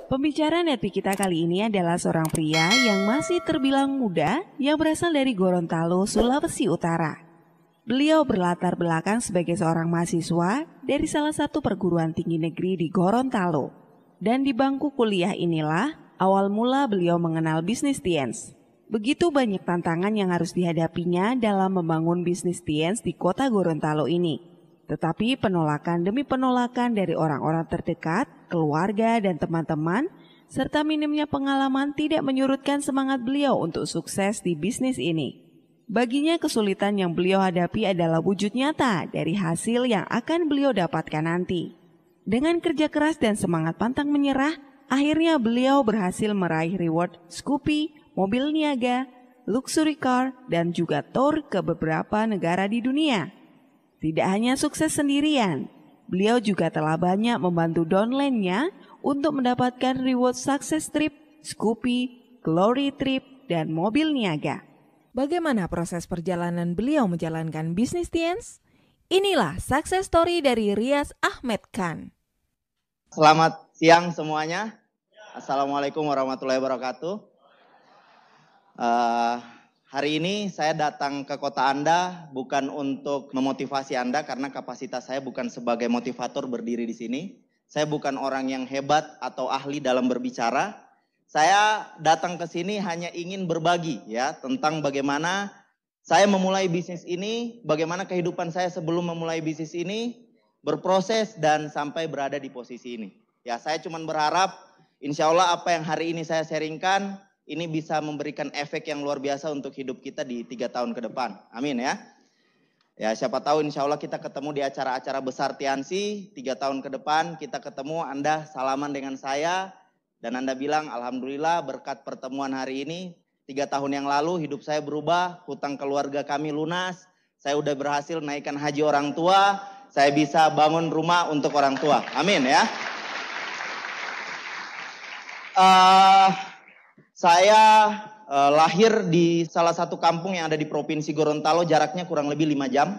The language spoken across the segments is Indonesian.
Pembicara Netpi kita kali ini adalah seorang pria yang masih terbilang muda yang berasal dari Gorontalo, Sulawesi Utara. Beliau berlatar belakang sebagai seorang mahasiswa dari salah satu perguruan tinggi negeri di Gorontalo. Dan di bangku kuliah inilah awal mula beliau mengenal bisnis Tiens. Begitu banyak tantangan yang harus dihadapinya dalam membangun bisnis Tiens di kota Gorontalo ini. Tetapi penolakan demi penolakan dari orang-orang terdekat, keluarga dan teman-teman, serta minimnya pengalaman tidak menyurutkan semangat beliau untuk sukses di bisnis ini. Baginya kesulitan yang beliau hadapi adalah wujud nyata dari hasil yang akan beliau dapatkan nanti. Dengan kerja keras dan semangat pantang menyerah, akhirnya beliau berhasil meraih reward Scoopy, mobil niaga, luxury car, dan juga tour ke beberapa negara di dunia. Tidak hanya sukses sendirian, beliau juga telah banyak membantu downline-nya untuk mendapatkan reward success trip, Scoopy, glory trip, dan mobil niaga. Bagaimana proses perjalanan beliau menjalankan bisnis Tiens? Inilah success story dari Rias Ahmed Khan. Selamat siang semuanya. Assalamualaikum warahmatullahi wabarakatuh. Hari ini saya datang ke kota Anda bukan untuk memotivasi Anda karena kapasitas saya bukan sebagai motivator berdiri di sini. Saya bukan orang yang hebat atau ahli dalam berbicara. Saya datang ke sini hanya ingin berbagi ya tentang bagaimana saya memulai bisnis ini, bagaimana kehidupan saya sebelum memulai bisnis ini berproses dan sampai berada di posisi ini. Ya, saya cuma berharap insya Allah apa yang hari ini saya sharingkan ini bisa memberikan efek yang luar biasa untuk hidup kita di 3 tahun ke depan. Amin ya. Ya siapa tahu insya Allah kita ketemu di acara-acara besar Tiansi 3 tahun ke depan. Kita ketemu Anda salaman dengan saya. Dan Anda bilang alhamdulillah berkat pertemuan hari ini 3 tahun yang lalu hidup saya berubah. Hutang keluarga kami lunas. Saya udah berhasil naikkan haji orang tua. Saya bisa bangun rumah untuk orang tua. Amin ya. Saya lahir di salah satu kampung yang ada di Provinsi Gorontalo, jaraknya kurang lebih 5 jam.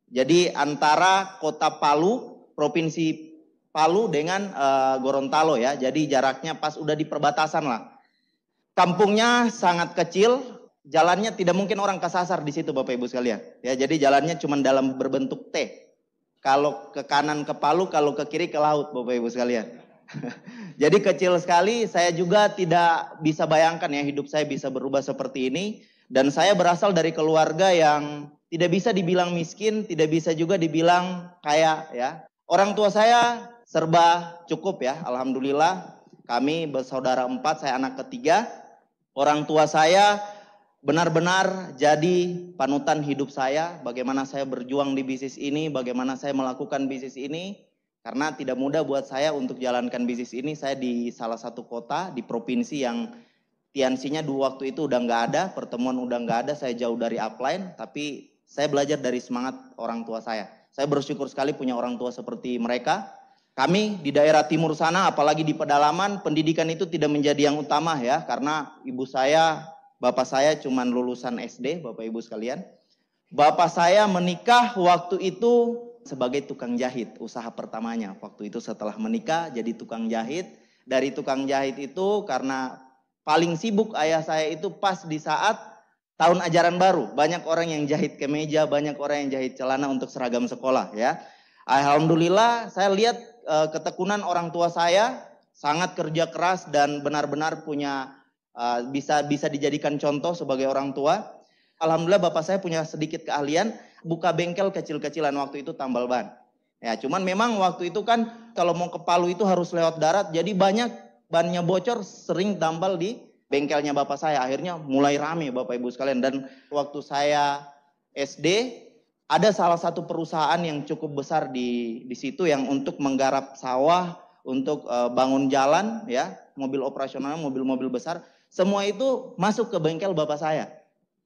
Jadi antara kota Palu, Provinsi Palu dengan Gorontalo ya. Jadi jaraknya pas udah di perbatasan lah. Kampungnya sangat kecil, jalannya tidak mungkin orang kesasar di situ Bapak Ibu sekalian. Ya, jadi jalannya cuma dalam berbentuk T. Kalau ke kanan ke Palu, kalau ke kiri ke laut Bapak Ibu sekalian. Jadi kecil sekali, saya juga tidak bisa bayangkan ya hidup saya bisa berubah seperti ini. Dan saya berasal dari keluarga yang tidak bisa dibilang miskin, tidak bisa juga dibilang kaya ya. Orang tua saya serba cukup ya, alhamdulillah. Kami bersaudara 4, saya anak ketiga. Orang tua saya benar-benar jadi panutan hidup saya. Bagaimana saya berjuang di bisnis ini, bagaimana saya melakukan bisnis ini. Karena tidak mudah buat saya untuk jalankan bisnis ini. Saya di salah satu kota di provinsi yang Tiansinya dua waktu itu udah nggak ada, pertemuan udah nggak ada, saya jauh dari upline. Tapi saya belajar dari semangat orang tua saya. Saya bersyukur sekali punya orang tua seperti mereka. Kami di daerah timur sana, apalagi di pedalaman, pendidikan itu tidak menjadi yang utama ya. Karena ibu saya, bapak saya cuma lulusan SD, Bapak Ibu sekalian. Bapak saya menikah waktu itu sebagai tukang jahit, usaha pertamanya. Waktu itu setelah menikah jadi tukang jahit. Dari tukang jahit itu karena paling sibuk ayah saya itu pas di saat tahun ajaran baru. Banyak orang yang jahit kemeja, banyak orang yang jahit celana untuk seragam sekolah ya. Alhamdulillah saya lihat ketekunan orang tua saya sangat kerja keras dan benar-benar punya bisa dijadikan contoh sebagai orang tua. Alhamdulillah bapak saya punya sedikit keahlian buka bengkel kecil-kecilan waktu itu tambal ban. Ya, cuman memang waktu itu kan kalau mau ke Palu itu harus lewat darat. Jadi banyak bannya bocor sering tambal di bengkelnya bapak saya. Akhirnya mulai rame Bapak Ibu sekalian. Dan waktu saya SD ada salah satu perusahaan yang cukup besar di situ yang untuk menggarap sawah, untuk bangun jalan ya, mobil operasional, mobil-mobil besar. Semua itu masuk ke bengkel bapak saya.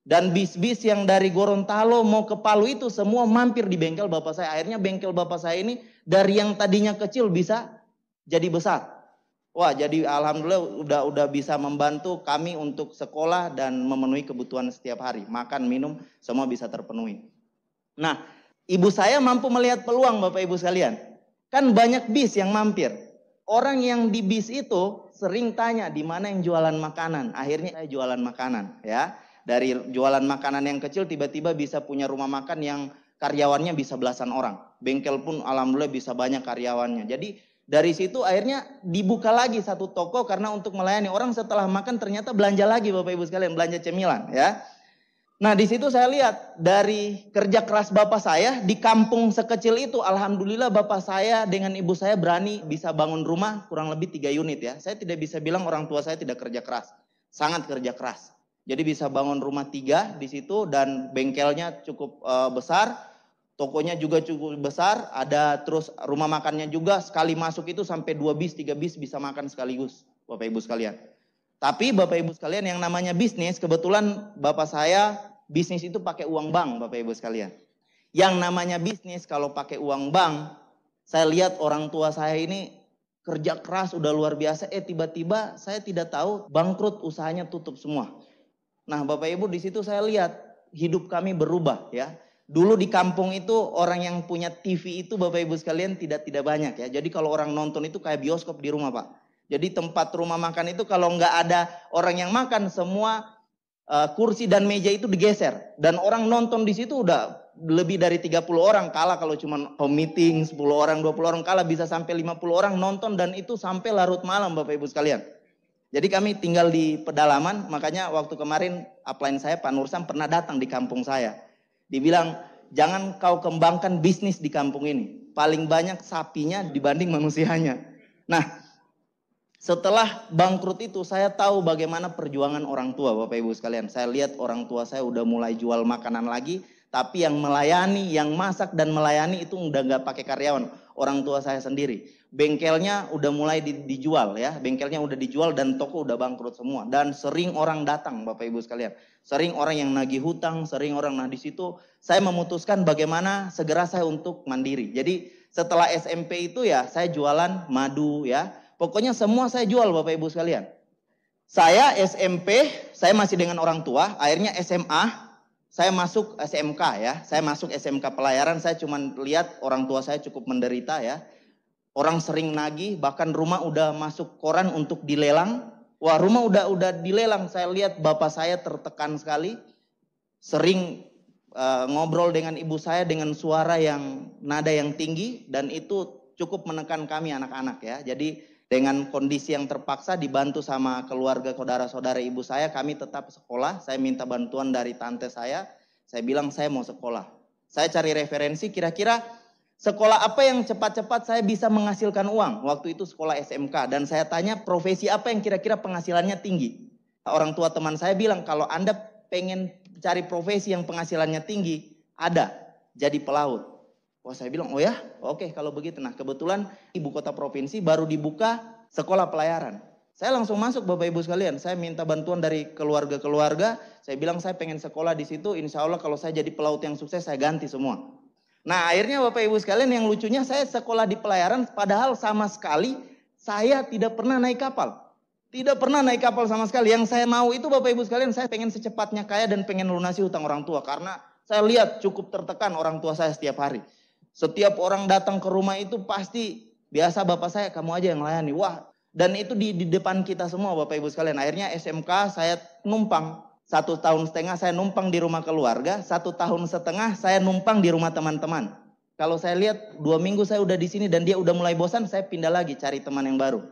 Dan bis-bis yang dari Gorontalo mau ke Palu itu semua mampir di bengkel bapak saya. Akhirnya bengkel bapak saya ini dari yang tadinya kecil bisa jadi besar. Wah, jadi alhamdulillah udah bisa membantu kami untuk sekolah dan memenuhi kebutuhan setiap hari. Makan, minum, semua bisa terpenuhi. Nah, ibu saya mampu melihat peluang Bapak Ibu sekalian. Kan banyak bis yang mampir. orang yang di bis itu sering tanya di mana yang jualan makanan. Akhirnya saya jualan makanan ya. Dari jualan makanan yang kecil tiba-tiba bisa punya rumah makan yang karyawannya bisa belasan orang. Bengkel pun alhamdulillah bisa banyak karyawannya. Jadi dari situ akhirnya dibuka lagi satu toko karena untuk melayani orang setelah makan ternyata belanja lagi Bapak Ibu sekalian, belanja cemilan ya. Nah di situ saya lihat dari kerja keras bapak saya di kampung sekecil itu, alhamdulillah bapak saya dengan ibu saya berani bisa bangun rumah kurang lebih 3 unit ya. Saya tidak bisa bilang orang tua saya tidak kerja keras, sangat kerja keras. Jadi bisa bangun rumah 3 di situ dan bengkelnya cukup besar. Tokonya juga cukup besar, ada terus rumah makannya juga, sekali masuk itu sampai 2 bis, 3 bis bisa makan sekaligus, Bapak Ibu sekalian. Tapi Bapak Ibu sekalian yang namanya bisnis, kebetulan Bapak saya bisnis itu pakai uang bank, Bapak Ibu sekalian. Yang namanya bisnis kalau pakai uang bank, saya lihat orang tua saya ini kerja keras udah luar biasa, tiba-tiba saya tidak tahu bangkrut, usahanya tutup semua. Nah Bapak Ibu di situ saya lihat hidup kami berubah ya. Dulu di kampung itu orang yang punya TV itu Bapak Ibu sekalian tidak banyak ya. Jadi kalau orang nonton itu kayak bioskop di rumah Pak. Jadi tempat rumah makan itu kalau nggak ada orang yang makan semua kursi dan meja itu digeser. Dan orang nonton di situ udah lebih dari 30 orang. Kala kalau cuma home meeting 10 orang 20 orang kala bisa sampai 50 orang nonton dan itu sampai larut malam Bapak Ibu sekalian. Jadi kami tinggal di pedalaman, makanya waktu kemarin upline saya Pak Nursam pernah datang di kampung saya. Dibilang, jangan kau kembangkan bisnis di kampung ini. Paling banyak sapinya dibanding manusianya. Nah, setelah bangkrut itu saya tahu bagaimana perjuangan orang tua Bapak Ibu sekalian. Saya lihat orang tua saya udah mulai jual makanan lagi. Tapi yang melayani, yang masak dan melayani itu udah nggak pakai karyawan. Orang tua saya sendiri. Bengkelnya udah mulai dijual ya. Bengkelnya udah dijual dan toko udah bangkrut semua. Dan sering orang datang Bapak Ibu sekalian. Sering orang yang nagih hutang, sering orang. Nah di situ saya memutuskan bagaimana segera saya untuk mandiri. Jadi setelah SMP itu ya saya jualan madu ya. Pokoknya semua saya jual Bapak Ibu sekalian. Saya SMP, saya masih dengan orang tua. Akhirnya SMA, saya masuk SMK ya. Saya masuk SMK pelayaran, saya cuma lihat orang tua saya cukup menderita ya. Orang sering nagih, bahkan rumah udah masuk koran untuk dilelang. Wah rumah udah dilelang, saya lihat bapak saya tertekan sekali. Sering ngobrol dengan ibu saya dengan suara yang nada yang tinggi. Dan itu cukup menekan kami anak-anak ya. Jadi dengan kondisi yang terpaksa dibantu sama keluarga saudara-saudara ibu saya, kami tetap sekolah. Saya minta bantuan dari tante saya bilang saya mau sekolah. Saya cari referensi kira-kira sekolah apa yang cepat-cepat saya bisa menghasilkan uang. Waktu itu sekolah SMK dan saya tanya profesi apa yang kira-kira penghasilannya tinggi. Orang tua teman saya bilang kalau Anda pengen cari profesi yang penghasilannya tinggi, ada, jadi pelaut. Wah saya bilang oh ya, oke kalau begitu. Nah kebetulan ibu kota provinsi baru dibuka sekolah pelayaran. Saya langsung masuk Bapak Ibu sekalian. Saya minta bantuan dari keluarga-keluarga. Saya bilang saya pengen sekolah di situ. Insya Allah kalau saya jadi pelaut yang sukses saya ganti semua. Nah akhirnya Bapak Ibu sekalian yang lucunya saya sekolah di pelayaran. Padahal sama sekali saya tidak pernah naik kapal. Tidak pernah naik kapal sama sekali. Yang saya mau itu Bapak Ibu sekalian saya pengen secepatnya kaya dan pengen lunasi hutang orang tua. Karena saya lihat cukup tertekan orang tua saya setiap hari. Setiap orang datang ke rumah itu pasti biasa bapak saya kamu aja yang layani. Wah dan itu di depan kita semua Bapak Ibu sekalian. Akhirnya SMK saya numpang 1,5 tahun saya numpang di rumah keluarga. 1,5 tahun saya numpang di rumah teman-teman. Kalau saya lihat 2 minggu saya udah di sini dan dia udah mulai bosan, saya pindah lagi cari teman yang baru.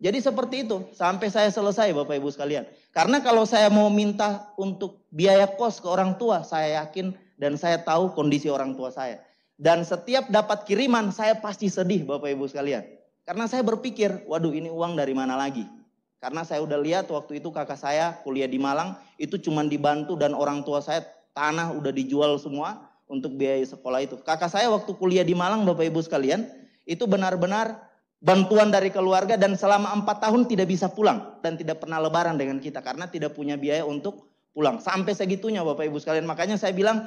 Jadi seperti itu sampai saya selesai Bapak Ibu sekalian. Karena kalau saya mau minta untuk biaya kos ke orang tua, saya yakin dan saya tahu kondisi orang tua saya. Dan setiap dapat kiriman saya pasti sedih Bapak Ibu sekalian. Karena saya berpikir, waduh ini uang dari mana lagi? Karena saya udah lihat waktu itu kakak saya kuliah di Malang, itu cuma dibantu dan orang tua saya tanah udah dijual semua untuk biaya sekolah itu. Kakak saya waktu kuliah di Malang Bapak Ibu sekalian, itu benar-benar bantuan dari keluarga dan selama 4 tahun tidak bisa pulang. Dan tidak pernah lebaran dengan kita karena tidak punya biaya untuk pulang. Sampai segitunya Bapak Ibu sekalian. Makanya saya bilang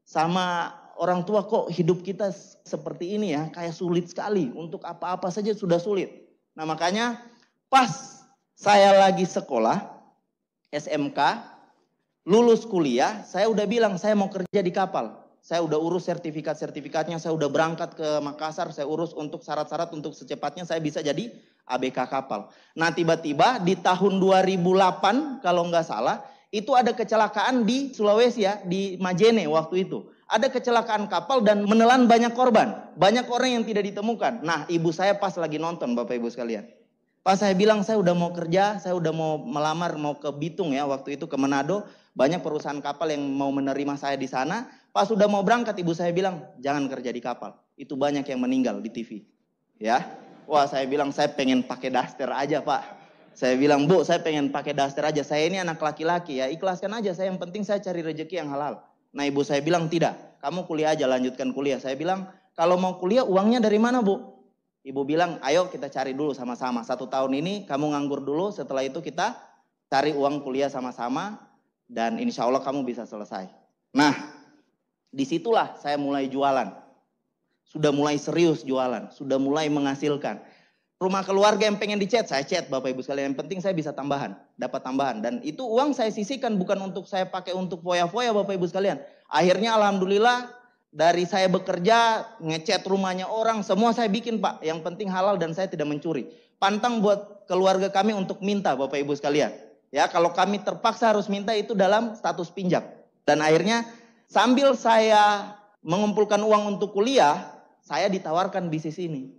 sama orang tua kok hidup kita seperti ini ya, kayak sulit sekali. Untuk apa-apa saja sudah sulit. Nah makanya pas saya lagi sekolah, SMK, lulus kuliah, saya udah bilang saya mau kerja di kapal. Saya udah urus sertifikatnya, saya udah berangkat ke Makassar, saya urus untuk syarat-syarat untuk secepatnya saya bisa jadi ABK kapal. Nah tiba-tiba di tahun 2008 kalau nggak salah, itu ada kecelakaan di Sulawesi ya, di Majene waktu itu. Ada kecelakaan kapal dan menelan banyak korban. Banyak orang yang tidak ditemukan. Nah ibu saya pas lagi nonton Bapak Ibu sekalian. Pas saya bilang saya udah mau kerja, saya udah mau melamar, mau ke Bitung ya waktu itu ke Manado. Banyak perusahaan kapal yang mau menerima saya di sana. Pas sudah mau berangkat ibu saya bilang jangan kerja di kapal. Itu banyak yang meninggal di TV. Ya, wah saya bilang saya pengen pakai daster aja pak. Saya bilang bu saya pengen pakai daster aja. Saya ini anak laki-laki ya ikhlaskan aja. Saya yang penting saya cari rezeki yang halal. Nah ibu saya bilang tidak. Kamu kuliah aja lanjutkan kuliah. Saya bilang kalau mau kuliah uangnya dari mana bu? Ibu bilang, ayo kita cari dulu sama-sama. 1 tahun ini kamu nganggur dulu, setelah itu kita cari uang kuliah sama-sama. Dan insya Allah kamu bisa selesai. Nah, disitulah saya mulai jualan. Sudah mulai serius jualan, sudah mulai menghasilkan. Rumah keluarga yang pengen dicat, saya chat Bapak Ibu sekalian. Yang penting saya bisa tambahan, dapat tambahan. Dan itu uang saya sisihkan bukan untuk saya pakai untuk foya-foya Bapak Ibu sekalian. Akhirnya alhamdulillah, dari saya bekerja, ngecat rumahnya orang, semua saya bikin pak. Yang penting halal dan saya tidak mencuri. Pantang buat keluarga kami untuk minta Bapak Ibu sekalian. Ya kalau kami terpaksa harus minta itu dalam status pinjam. Dan akhirnya sambil saya mengumpulkan uang untuk kuliah, saya ditawarkan bisnis ini.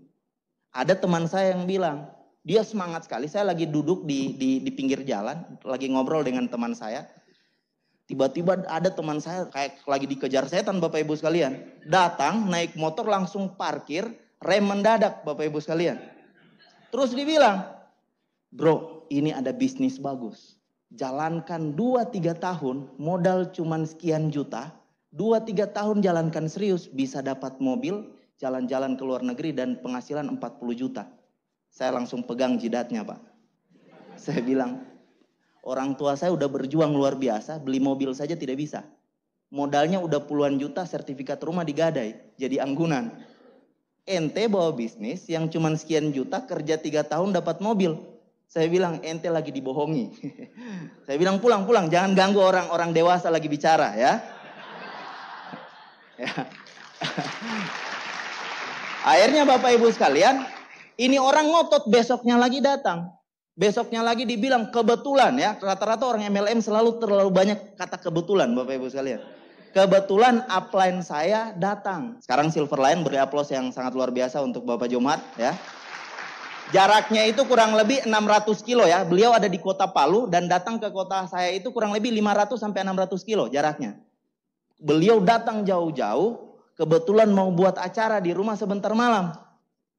Ada teman saya yang bilang, dia semangat sekali. Saya lagi duduk di pinggir jalan, lagi ngobrol dengan teman saya. Tiba-tiba ada teman saya kayak lagi dikejar setan Bapak Ibu sekalian. Datang naik motor langsung parkir, rem mendadak Bapak Ibu sekalian. Terus dibilang, bro ini ada bisnis bagus. Jalankan 2-3 tahun, modal cuman sekian juta. 2-3 tahun jalankan serius, bisa dapat mobil, jalan-jalan ke luar negeri dan penghasilan 40 juta. Saya langsung pegang jidatnya pak. Saya bilang, orang tua saya udah berjuang luar biasa, beli mobil saja tidak bisa. Modalnya udah puluhan juta, sertifikat rumah digadai, jadi anggunan. Ente bawa bisnis yang cuman sekian juta, kerja 3 tahun dapat mobil. Saya bilang, ente lagi dibohongi. Saya bilang, pulang, jangan ganggu orang-orang dewasa lagi bicara ya. Akhirnya Bapak Ibu sekalian, ini orang ngotot besoknya lagi datang. Besoknya lagi dibilang kebetulan ya. Rata-rata orang MLM selalu terlalu banyak kata kebetulan Bapak Ibu sekalian. Kebetulan upline saya datang. Sekarang Silverline beri aplaus yang sangat luar biasa untuk Bapak Jomart ya. Jaraknya itu kurang lebih 600 kilo ya. Beliau ada di kota Palu dan datang ke kota saya itu kurang lebih 500 sampai 600 kilo jaraknya. Beliau datang jauh-jauh. Kebetulan mau buat acara di rumah sebentar malam.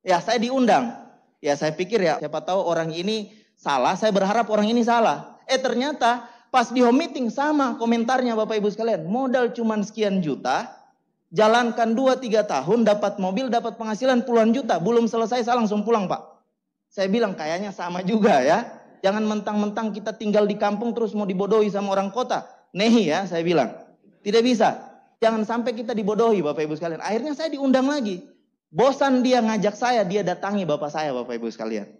Ya saya diundang. Ya saya pikir ya siapa tahu orang ini salah, saya berharap orang ini salah. Ternyata pas di home meeting sama komentarnya Bapak Ibu sekalian. Modal cuman sekian juta, jalankan 2-3 tahun, dapat mobil, dapat penghasilan puluhan juta. Belum selesai saya langsung pulang pak. Saya bilang kayaknya sama juga ya. Jangan mentang-mentang kita tinggal di kampung terus mau dibodohi sama orang kota. Nehi ya saya bilang. Tidak bisa. Jangan sampai kita dibodohi Bapak Ibu sekalian. Akhirnya saya diundang lagi. Bosan dia ngajak saya, dia datangi bapak saya Bapak Ibu sekalian.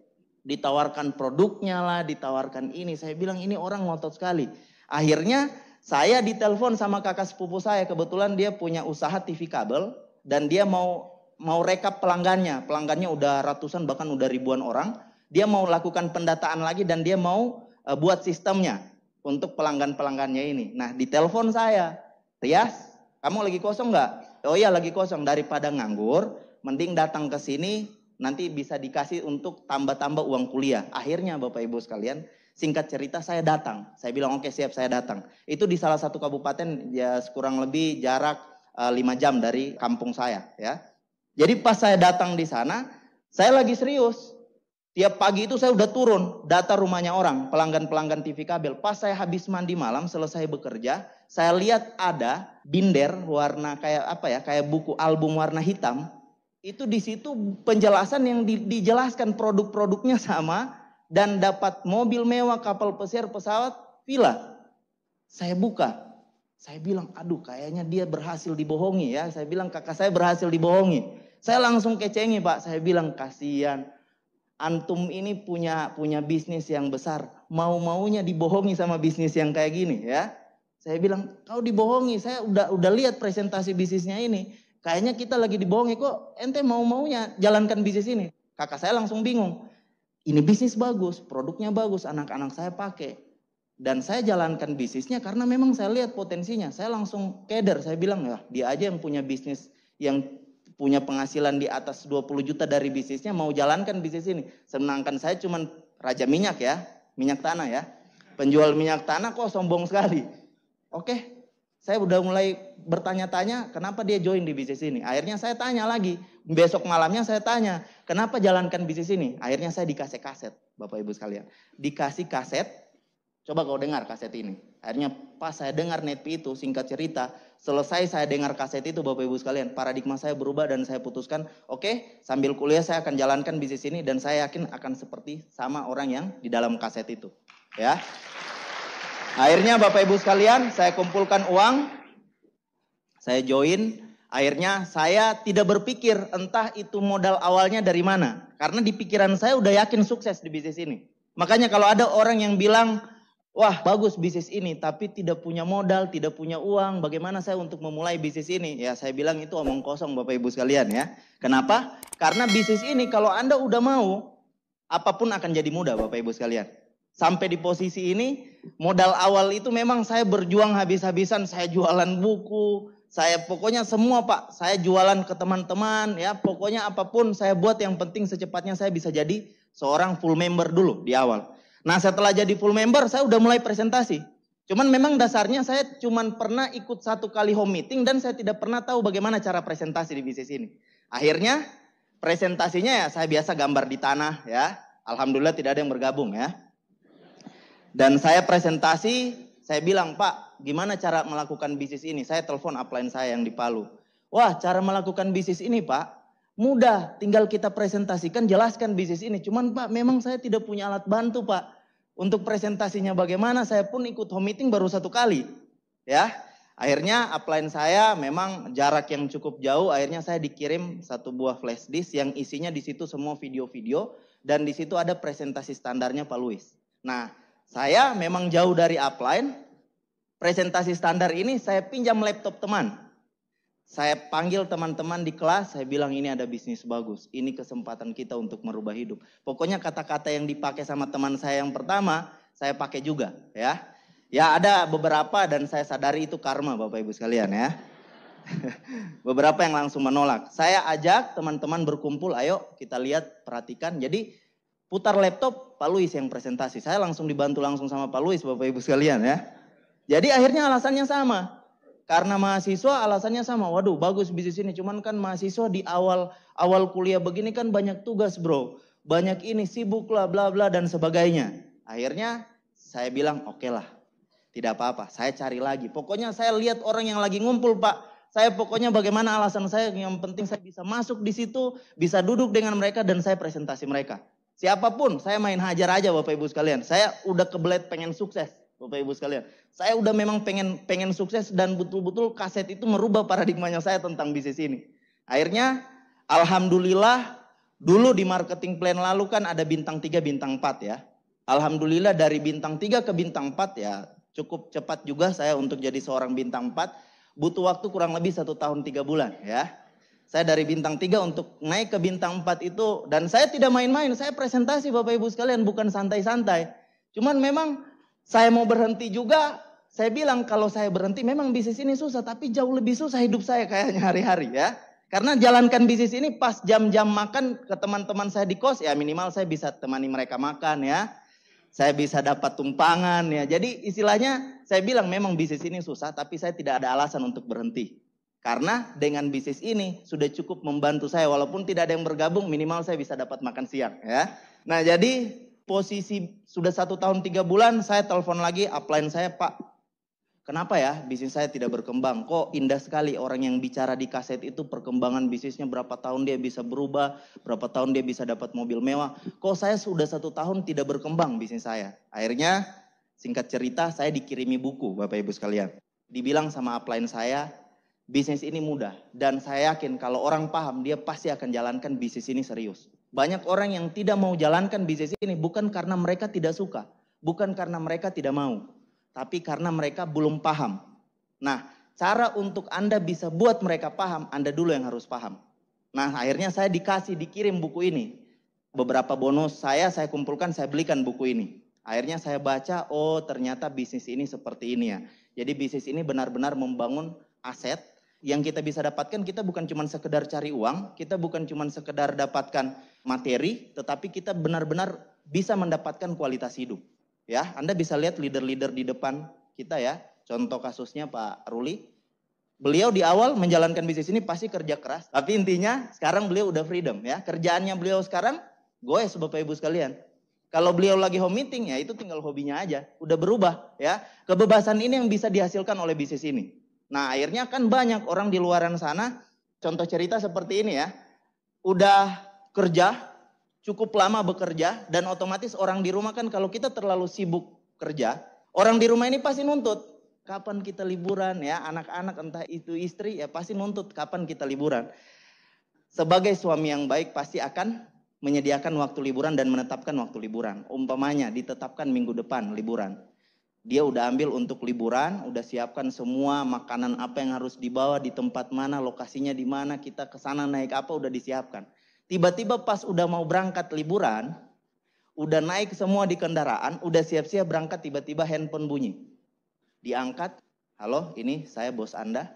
Ditawarkan produknya lah, ditawarkan ini. Saya bilang ini orang ngotot sekali. Akhirnya saya ditelepon sama kakak sepupu saya. Kebetulan dia punya usaha TV kabel. Dan dia mau rekap pelanggannya. Pelanggannya udah ratusan bahkan udah ribuan orang. Dia mau lakukan pendataan lagi dan dia mau buat sistemnya. Untuk pelanggan-pelanggannya ini. Nah ditelepon saya. Rias, kamu lagi kosong nggak? Oh iya lagi kosong. Daripada nganggur, mending datang ke sini, nanti bisa dikasih untuk tambah-tambah uang kuliah. Akhirnya Bapak Ibu sekalian, singkat cerita saya datang. Saya bilang oke siap saya datang. Itu di salah satu kabupaten ya kurang lebih jarak 5 jam dari kampung saya ya. Jadi pas saya datang di sana, saya lagi serius. Tiap pagi itu saya udah turun data rumahnya orang, pelanggan-pelanggan TV kabel. Pas saya habis mandi malam, selesai bekerja, saya lihat ada binder warna kayak apa ya, kayak buku album warna hitam. Itu di situ penjelasan yang dijelaskan produk-produknya sama dan dapat mobil mewah, kapal pesiar, pesawat, villa. Saya buka, saya bilang, aduh kayaknya dia berhasil dibohongi ya. Saya bilang kakak saya berhasil dibohongi. Saya langsung kecengi pak, saya bilang kasihan. Antum ini punya bisnis yang besar, mau-maunya dibohongi sama bisnis yang kayak gini ya. Saya bilang, kau dibohongi, saya udah lihat presentasi bisnisnya ini. Kayaknya kita lagi dibohongi, kok ente mau-maunya jalankan bisnis ini. Kakak saya langsung bingung. Ini bisnis bagus, produknya bagus, anak-anak saya pakai. Dan saya jalankan bisnisnya karena memang saya lihat potensinya. Saya langsung keder, saya bilang, ya dia aja yang punya bisnis, yang punya penghasilan di atas 20 juta dari bisnisnya, mau jalankan bisnis ini. Sedangkan saya cuman raja minyak ya, minyak tanah ya. Penjual minyak tanah kok sombong sekali. Oke, saya udah mulai bertanya-tanya kenapa dia join di bisnis ini. Akhirnya saya tanya lagi, besok malamnya saya tanya, kenapa jalankan bisnis ini? Akhirnya saya dikasih kaset, Bapak Ibu sekalian. Dikasih kaset, coba kau dengar kaset ini. Akhirnya pas saya dengar Netpi itu, singkat cerita, selesai saya dengar kaset itu Bapak Ibu sekalian, paradigma saya berubah dan saya putuskan, oke, sambil kuliah saya akan jalankan bisnis ini dan saya yakin akan seperti sama orang yang di dalam kaset itu. Ya. Akhirnya Bapak Ibu sekalian, saya kumpulkan uang, saya join. Akhirnya saya tidak berpikir entah itu modal awalnya dari mana. Karena di pikiran saya udah yakin sukses di bisnis ini. Makanya kalau ada orang yang bilang, wah bagus bisnis ini tapi tidak punya modal, tidak punya uang, bagaimana saya untuk memulai bisnis ini? Ya saya bilang itu omong kosong Bapak Ibu sekalian ya. Kenapa? Karena bisnis ini kalau Anda udah mau, apapun akan jadi mudah Bapak Ibu sekalian. Sampai di posisi ini, modal awal itu memang saya berjuang habis-habisan, saya jualan buku, saya pokoknya semua Pak, saya jualan ke teman-teman ya, pokoknya apapun saya buat yang penting secepatnya saya bisa jadi seorang full member dulu di awal. Nah setelah jadi full member saya udah mulai presentasi. Cuman memang dasarnya saya cuman pernah ikut 1 kali home meeting dan saya tidak pernah tahu bagaimana cara presentasi di bisnis ini. Akhirnya presentasinya ya saya biasa gambar di tanah ya, alhamdulillah tidak ada yang bergabung ya. Dan saya presentasi, saya bilang, Pak, gimana cara melakukan bisnis ini? Saya telepon upline saya yang di Palu. Wah, cara melakukan bisnis ini, Pak, mudah. Tinggal kita presentasikan, jelaskan bisnis ini. Cuman, Pak, memang saya tidak punya alat bantu, Pak. Untuk presentasinya bagaimana, saya pun ikut home meeting baru 1 kali. Ya, akhirnya upline saya memang jarak yang cukup jauh. Akhirnya saya dikirim 1 buah flash disk yang isinya di situ semua video-video. Dan di situ ada presentasi standarnya Pak Luis. Nah, saya memang jauh dari upline, presentasi standar ini saya pinjam laptop teman. Saya panggil teman-teman di kelas, saya bilang ini ada bisnis bagus, ini kesempatan kita untuk merubah hidup. Pokoknya kata-kata yang dipakai sama teman saya yang pertama, saya pakai juga ya. Ya ada beberapa dan saya sadari itu karma Bapak Ibu sekalian ya. Beberapa yang langsung menolak. Saya ajak teman-teman berkumpul, ayo kita lihat, perhatikan. Jadi putar laptop, Pak Luis yang presentasi. Saya langsung dibantu langsung sama Pak Luis, Bapak Ibu sekalian ya. Jadi akhirnya alasannya sama. Karena mahasiswa alasannya sama. Waduh bagus bisnis ini. Cuman kan mahasiswa di awal kuliah begini kan banyak tugas bro. Banyak ini sibuk lah bla bla dan sebagainya. Akhirnya saya bilang oke lah. Tidak apa-apa, saya cari lagi. Pokoknya saya lihat orang yang lagi ngumpul Pak. Saya pokoknya bagaimana alasan saya, yang penting saya bisa masuk di situ. Bisa duduk dengan mereka dan saya presentasi mereka. Siapapun, saya main hajar aja Bapak Ibu sekalian. Saya udah kebelet pengen sukses Bapak Ibu sekalian. Saya udah memang pengen sukses dan betul-betul kaset itu merubah paradigmanya saya tentang bisnis ini. Akhirnya alhamdulillah dulu di marketing plan lalu kan ada bintang 3, bintang 4 ya. Alhamdulillah dari bintang 3 ke bintang 4 ya cukup cepat juga saya untuk jadi seorang bintang 4. Butuh waktu kurang lebih 1 tahun 3 bulan ya. Saya dari bintang 3 untuk naik ke bintang 4 itu. Dan saya tidak main-main. Saya presentasi Bapak Ibu sekalian. Bukan santai-santai. Cuman memang saya mau berhenti juga. Saya bilang kalau saya berhenti memang bisnis ini susah. Tapi jauh lebih susah hidup saya kayaknya hari-hari ya. Karena jalankan bisnis ini pas jam-jam makan ke teman-teman saya di kos. Ya minimal saya bisa temani mereka makan ya. Saya bisa dapat tumpangan ya. Jadi istilahnya saya bilang memang bisnis ini susah. Tapi saya tidak ada alasan untuk berhenti. Karena dengan bisnis ini sudah cukup membantu saya. Walaupun tidak ada yang bergabung, minimal saya bisa dapat makan siang ya. Nah jadi posisi sudah 1 tahun 3 bulan, saya telepon lagi upline saya, Pak. Kenapa ya bisnis saya tidak berkembang? Kok indah sekali orang yang bicara di kaset itu perkembangan bisnisnya berapa tahun dia bisa berubah, berapa tahun dia bisa dapat mobil mewah. Kok saya sudah 1 tahun tidak berkembang bisnis saya? Akhirnya singkat cerita saya dikirimi buku Bapak Ibu sekalian. Dibilang sama upline saya, bisnis ini mudah dan saya yakin kalau orang paham dia pasti akan jalankan bisnis ini serius. Banyak orang yang tidak mau jalankan bisnis ini bukan karena mereka tidak suka, bukan karena mereka tidak mau. tapi karena mereka belum paham. Nah, cara untuk Anda bisa buat mereka paham, Anda dulu yang harus paham. Nah, akhirnya saya dikirim buku ini. Beberapa bonus saya kumpulkan, saya belikan buku ini. Akhirnya saya baca, oh ternyata bisnis ini seperti ini ya. Jadi bisnis ini benar-benar membangun aset yang kita bisa dapatkan. Kita bukan cuma sekedar cari uang, kita bukan cuma sekedar dapatkan materi, tetapi kita benar-benar bisa mendapatkan kualitas hidup. Ya, Anda bisa lihat leader-leader di depan kita ya. Contoh kasusnya Pak Ruli. Beliau di awal menjalankan bisnis ini pasti kerja keras, tapi intinya sekarang beliau udah freedom ya. Kerjaannya beliau sekarang goes Bapak Ibu sekalian. Kalau beliau lagi home meeting ya itu tinggal hobinya aja, udah berubah ya. Kebebasan ini yang bisa dihasilkan oleh bisnis ini. Nah, akhirnya kan banyak orang di luaran sana, contoh cerita seperti ini ya. Udah kerja, cukup lama bekerja, dan otomatis orang di rumah kan kalau kita terlalu sibuk kerja, orang di rumah ini pasti nuntut. Kapan kita liburan ya, anak-anak entah itu istri ya pasti nuntut kapan kita liburan. Sebagai suami yang baik pasti akan menyediakan waktu liburan dan menetapkan waktu liburan. Umpamanya ditetapkan minggu depan liburan. Dia udah ambil untuk liburan, udah siapkan semua makanan apa yang harus dibawa di tempat mana, lokasinya di mana, kita ke sana naik apa udah disiapkan. Tiba-tiba pas udah mau berangkat liburan, udah naik semua di kendaraan, udah siap-siap berangkat, tiba-tiba handphone bunyi. Diangkat, halo ini saya bos Anda,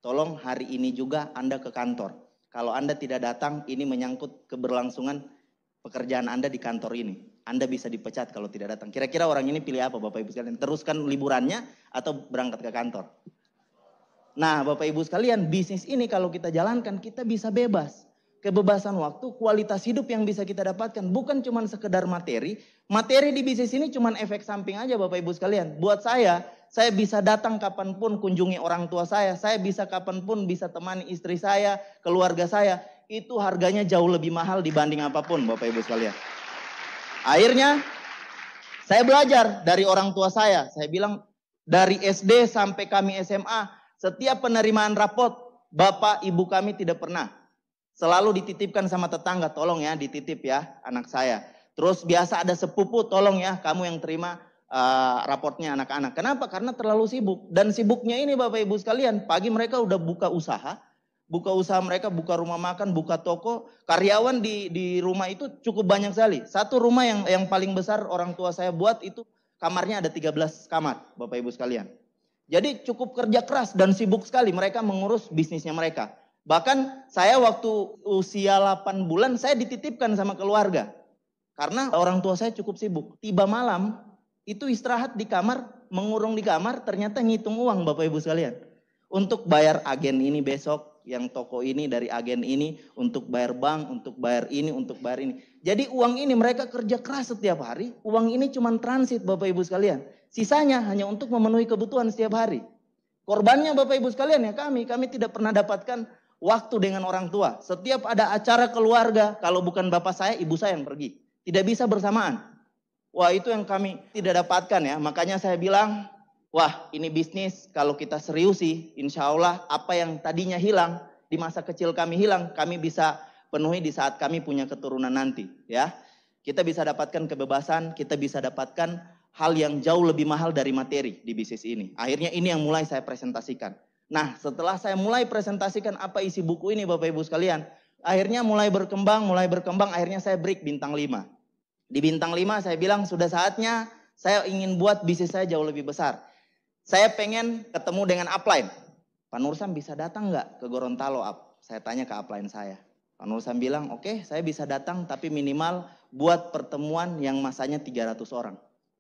tolong hari ini juga Anda ke kantor. Kalau Anda tidak datang, ini menyangkut keberlangsungan pekerjaan Anda di kantor ini. Anda bisa dipecat kalau tidak datang. Kira-kira orang ini pilih apa Bapak Ibu sekalian? Teruskan liburannya atau berangkat ke kantor? Nah Bapak Ibu sekalian, bisnis ini kalau kita jalankan, kita bisa bebas. Kebebasan waktu, kualitas hidup yang bisa kita dapatkan. Bukan cuma sekedar materi. Materi di bisnis ini cuma efek samping aja Bapak Ibu sekalian. Buat saya bisa datang kapanpun kunjungi orang tua saya bisa kapanpun bisa temani istri saya, keluarga saya. Itu harganya jauh lebih mahal dibanding apapun Bapak Ibu sekalian. Akhirnya saya belajar dari orang tua saya. Saya bilang dari SD sampai kami SMA, setiap penerimaan rapot, Bapak Ibu kami tidak pernah. Selalu dititipkan sama tetangga, tolong ya dititip ya anak saya. Terus biasa ada sepupu, tolong ya kamu yang terima raportnya anak-anak. Kenapa? Karena terlalu sibuk. Dan sibuknya ini Bapak Ibu sekalian, pagi mereka udah buka usaha mereka, buka rumah makan, buka toko. Karyawan di rumah itu cukup banyak sekali. Satu rumah yang paling besar orang tua saya buat itu kamarnya ada 13 kamar Bapak Ibu sekalian. Jadi cukup kerja keras dan sibuk sekali mereka mengurus bisnisnya mereka. Bahkan saya waktu usia 8 bulan saya dititipkan sama keluarga. Karena orang tua saya cukup sibuk. Tiba malam itu istirahat di kamar, mengurung di kamar, ternyata ngitung uang Bapak Ibu sekalian. Untuk bayar agen ini besok, yang toko ini dari agen ini, untuk bayar bank, untuk bayar ini, untuk bayar ini. Jadi uang ini mereka kerja keras setiap hari, uang ini cuma transit Bapak Ibu sekalian. Sisanya hanya untuk memenuhi kebutuhan setiap hari. Korbannya Bapak Ibu sekalian ya kami tidak pernah dapatkan waktu dengan orang tua. Setiap ada acara keluarga, kalau bukan bapak saya, ibu saya yang pergi. Tidak bisa bersamaan. Wah itu yang kami tidak dapatkan ya. Makanya saya bilang, wah ini bisnis kalau kita seriusi, insya Allah apa yang tadinya hilang, di masa kecil kami hilang, kami bisa penuhi di saat kami punya keturunan nanti. Ya, kita bisa dapatkan kebebasan, kita bisa dapatkan hal yang jauh lebih mahal dari materi di bisnis ini. Akhirnya ini yang mulai saya presentasikan. Nah setelah saya mulai presentasikan apa isi buku ini Bapak Ibu sekalian, akhirnya mulai berkembang, akhirnya saya break bintang 5. Di bintang 5 saya bilang sudah saatnya saya ingin buat bisnis saya jauh lebih besar. Saya pengen ketemu dengan upline. Pak Nursam bisa datang nggak ke Gorontalo? Saya tanya ke upline saya. Pak Nursam bilang oke, saya bisa datang tapi minimal buat pertemuan yang masanya 300 orang.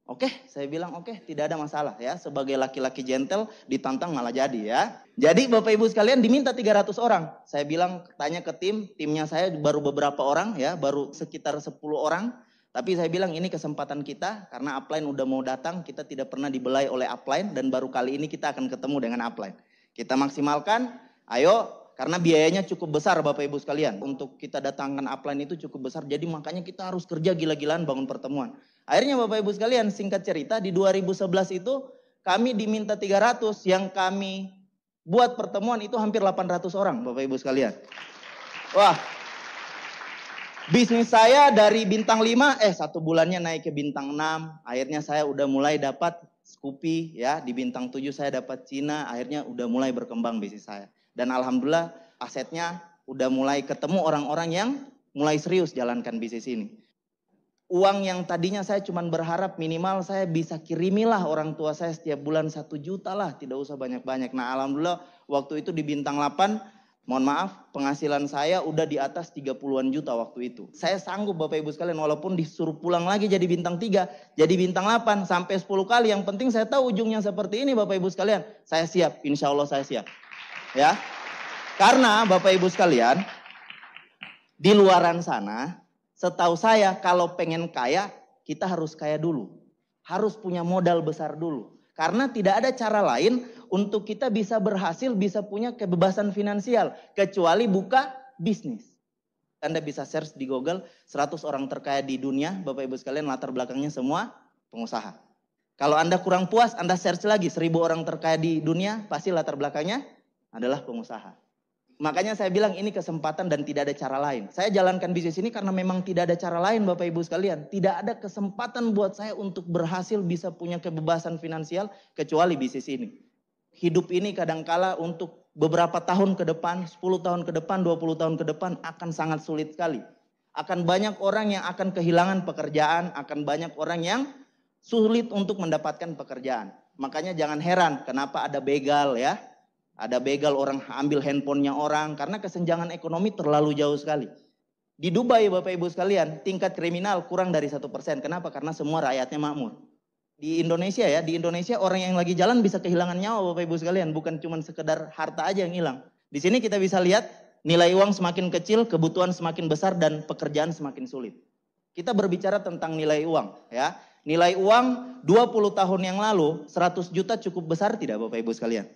Oke, saya bilang oke, tidak ada masalah ya. Sebagai laki-laki gentle ditantang malah jadi ya. Jadi Bapak Ibu sekalian diminta 300 orang. Saya bilang tanya ke timnya saya baru beberapa orang ya, baru sekitar 10 orang. Tapi saya bilang ini kesempatan kita karena upline udah mau datang, kita tidak pernah dibelai oleh upline dan baru kali ini kita akan ketemu dengan upline. Kita maksimalkan, ayo karena biayanya cukup besar Bapak Ibu sekalian. Untuk kita datangkan upline itu cukup besar, jadi makanya kita harus kerja gila-gilaan bangun pertemuan. Akhirnya Bapak Ibu sekalian singkat cerita di 2011 itu kami diminta 300, yang kami buat pertemuan itu hampir 800 orang Bapak Ibu sekalian. Wah, bisnis saya dari bintang 5, 1 bulannya naik ke bintang 6. Akhirnya saya udah mulai dapat Scoopy ya, di bintang 7 saya dapat Cina, akhirnya udah mulai berkembang bisnis saya. Dan alhamdulillah asetnya udah mulai ketemu orang-orang yang mulai serius jalankan bisnis ini. Uang yang tadinya saya cuma berharap minimal saya bisa kirimilah orang tua saya setiap bulan 1 juta lah, tidak usah banyak-banyak. Nah alhamdulillah waktu itu di bintang 8, mohon maaf penghasilan saya udah di atas 30-an juta waktu itu. Saya sanggup Bapak Ibu sekalian walaupun disuruh pulang lagi jadi bintang 3, jadi bintang 8 sampai 10 kali. Yang penting saya tahu ujungnya seperti ini Bapak Ibu sekalian. Saya siap, insya Allah saya siap. Ya, karena Bapak Ibu sekalian di luaran sana setahu saya kalau pengen kaya, kita harus kaya dulu. Harus punya modal besar dulu. Karena tidak ada cara lain untuk kita bisa berhasil, bisa punya kebebasan finansial. Kecuali buka bisnis. Anda bisa search di Google 100 orang terkaya di dunia. Bapak Ibu sekalian latar belakangnya semua pengusaha. Kalau Anda kurang puas, Anda search lagi 1000 orang terkaya di dunia. Pasti latar belakangnya adalah pengusaha. Makanya saya bilang ini kesempatan dan tidak ada cara lain. Saya jalankan bisnis ini karena memang tidak ada cara lain Bapak Ibu sekalian. Tidak ada kesempatan buat saya untuk berhasil bisa punya kebebasan finansial kecuali bisnis ini. Hidup ini kadangkala untuk beberapa tahun ke depan, 10 tahun ke depan, 20 tahun ke depan akan sangat sulit sekali. Akan banyak orang yang akan kehilangan pekerjaan, akan banyak orang yang sulit untuk mendapatkan pekerjaan. Makanya jangan heran kenapa ada begal ya. Ada begal orang ambil handphonenya orang karena kesenjangan ekonomi terlalu jauh sekali. Di Dubai Bapak Ibu sekalian tingkat kriminal kurang dari 1%. Kenapa? Karena semua rakyatnya makmur. Di Indonesia ya, di Indonesia orang yang lagi jalan bisa kehilangan nyawa Bapak Ibu sekalian. Bukan cuma sekedar harta aja yang hilang. Di sini kita bisa lihat nilai uang semakin kecil, kebutuhan semakin besar dan pekerjaan semakin sulit. Kita berbicara tentang nilai uang ya. Nilai uang 20 tahun yang lalu 100 juta cukup besar tidak Bapak Ibu sekalian?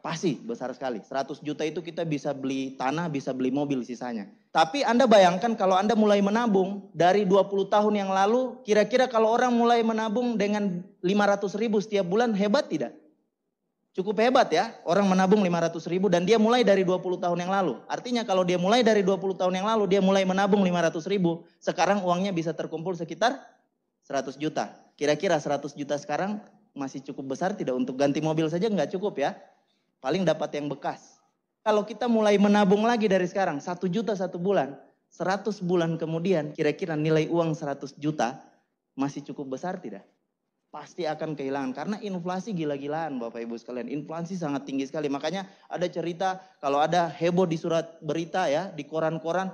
Pasti besar sekali. 100 juta itu kita bisa beli tanah, bisa beli mobil sisanya. Tapi Anda bayangkan kalau Anda mulai menabung dari 20 tahun yang lalu, kira-kira kalau orang mulai menabung dengan 500 ribu setiap bulan, hebat tidak? Cukup hebat ya, orang menabung 500 ribu dan dia mulai dari 20 tahun yang lalu. Artinya kalau dia mulai dari 20 tahun yang lalu, dia mulai menabung 500 ribu, sekarang uangnya bisa terkumpul sekitar 100 juta. Kira-kira 100 juta sekarang masih cukup besar tidak untuk ganti mobil saja nggak cukup ya. Paling dapat yang bekas. Kalau kita mulai menabung lagi dari sekarang, 1 juta 1 bulan, 100 bulan kemudian kira-kira nilai uang 100 juta masih cukup besar tidak? Pasti akan kehilangan karena inflasi gila-gilaan Bapak Ibu sekalian. Inflasi sangat tinggi sekali. Makanya ada cerita kalau ada heboh di surat berita ya, di koran-koran,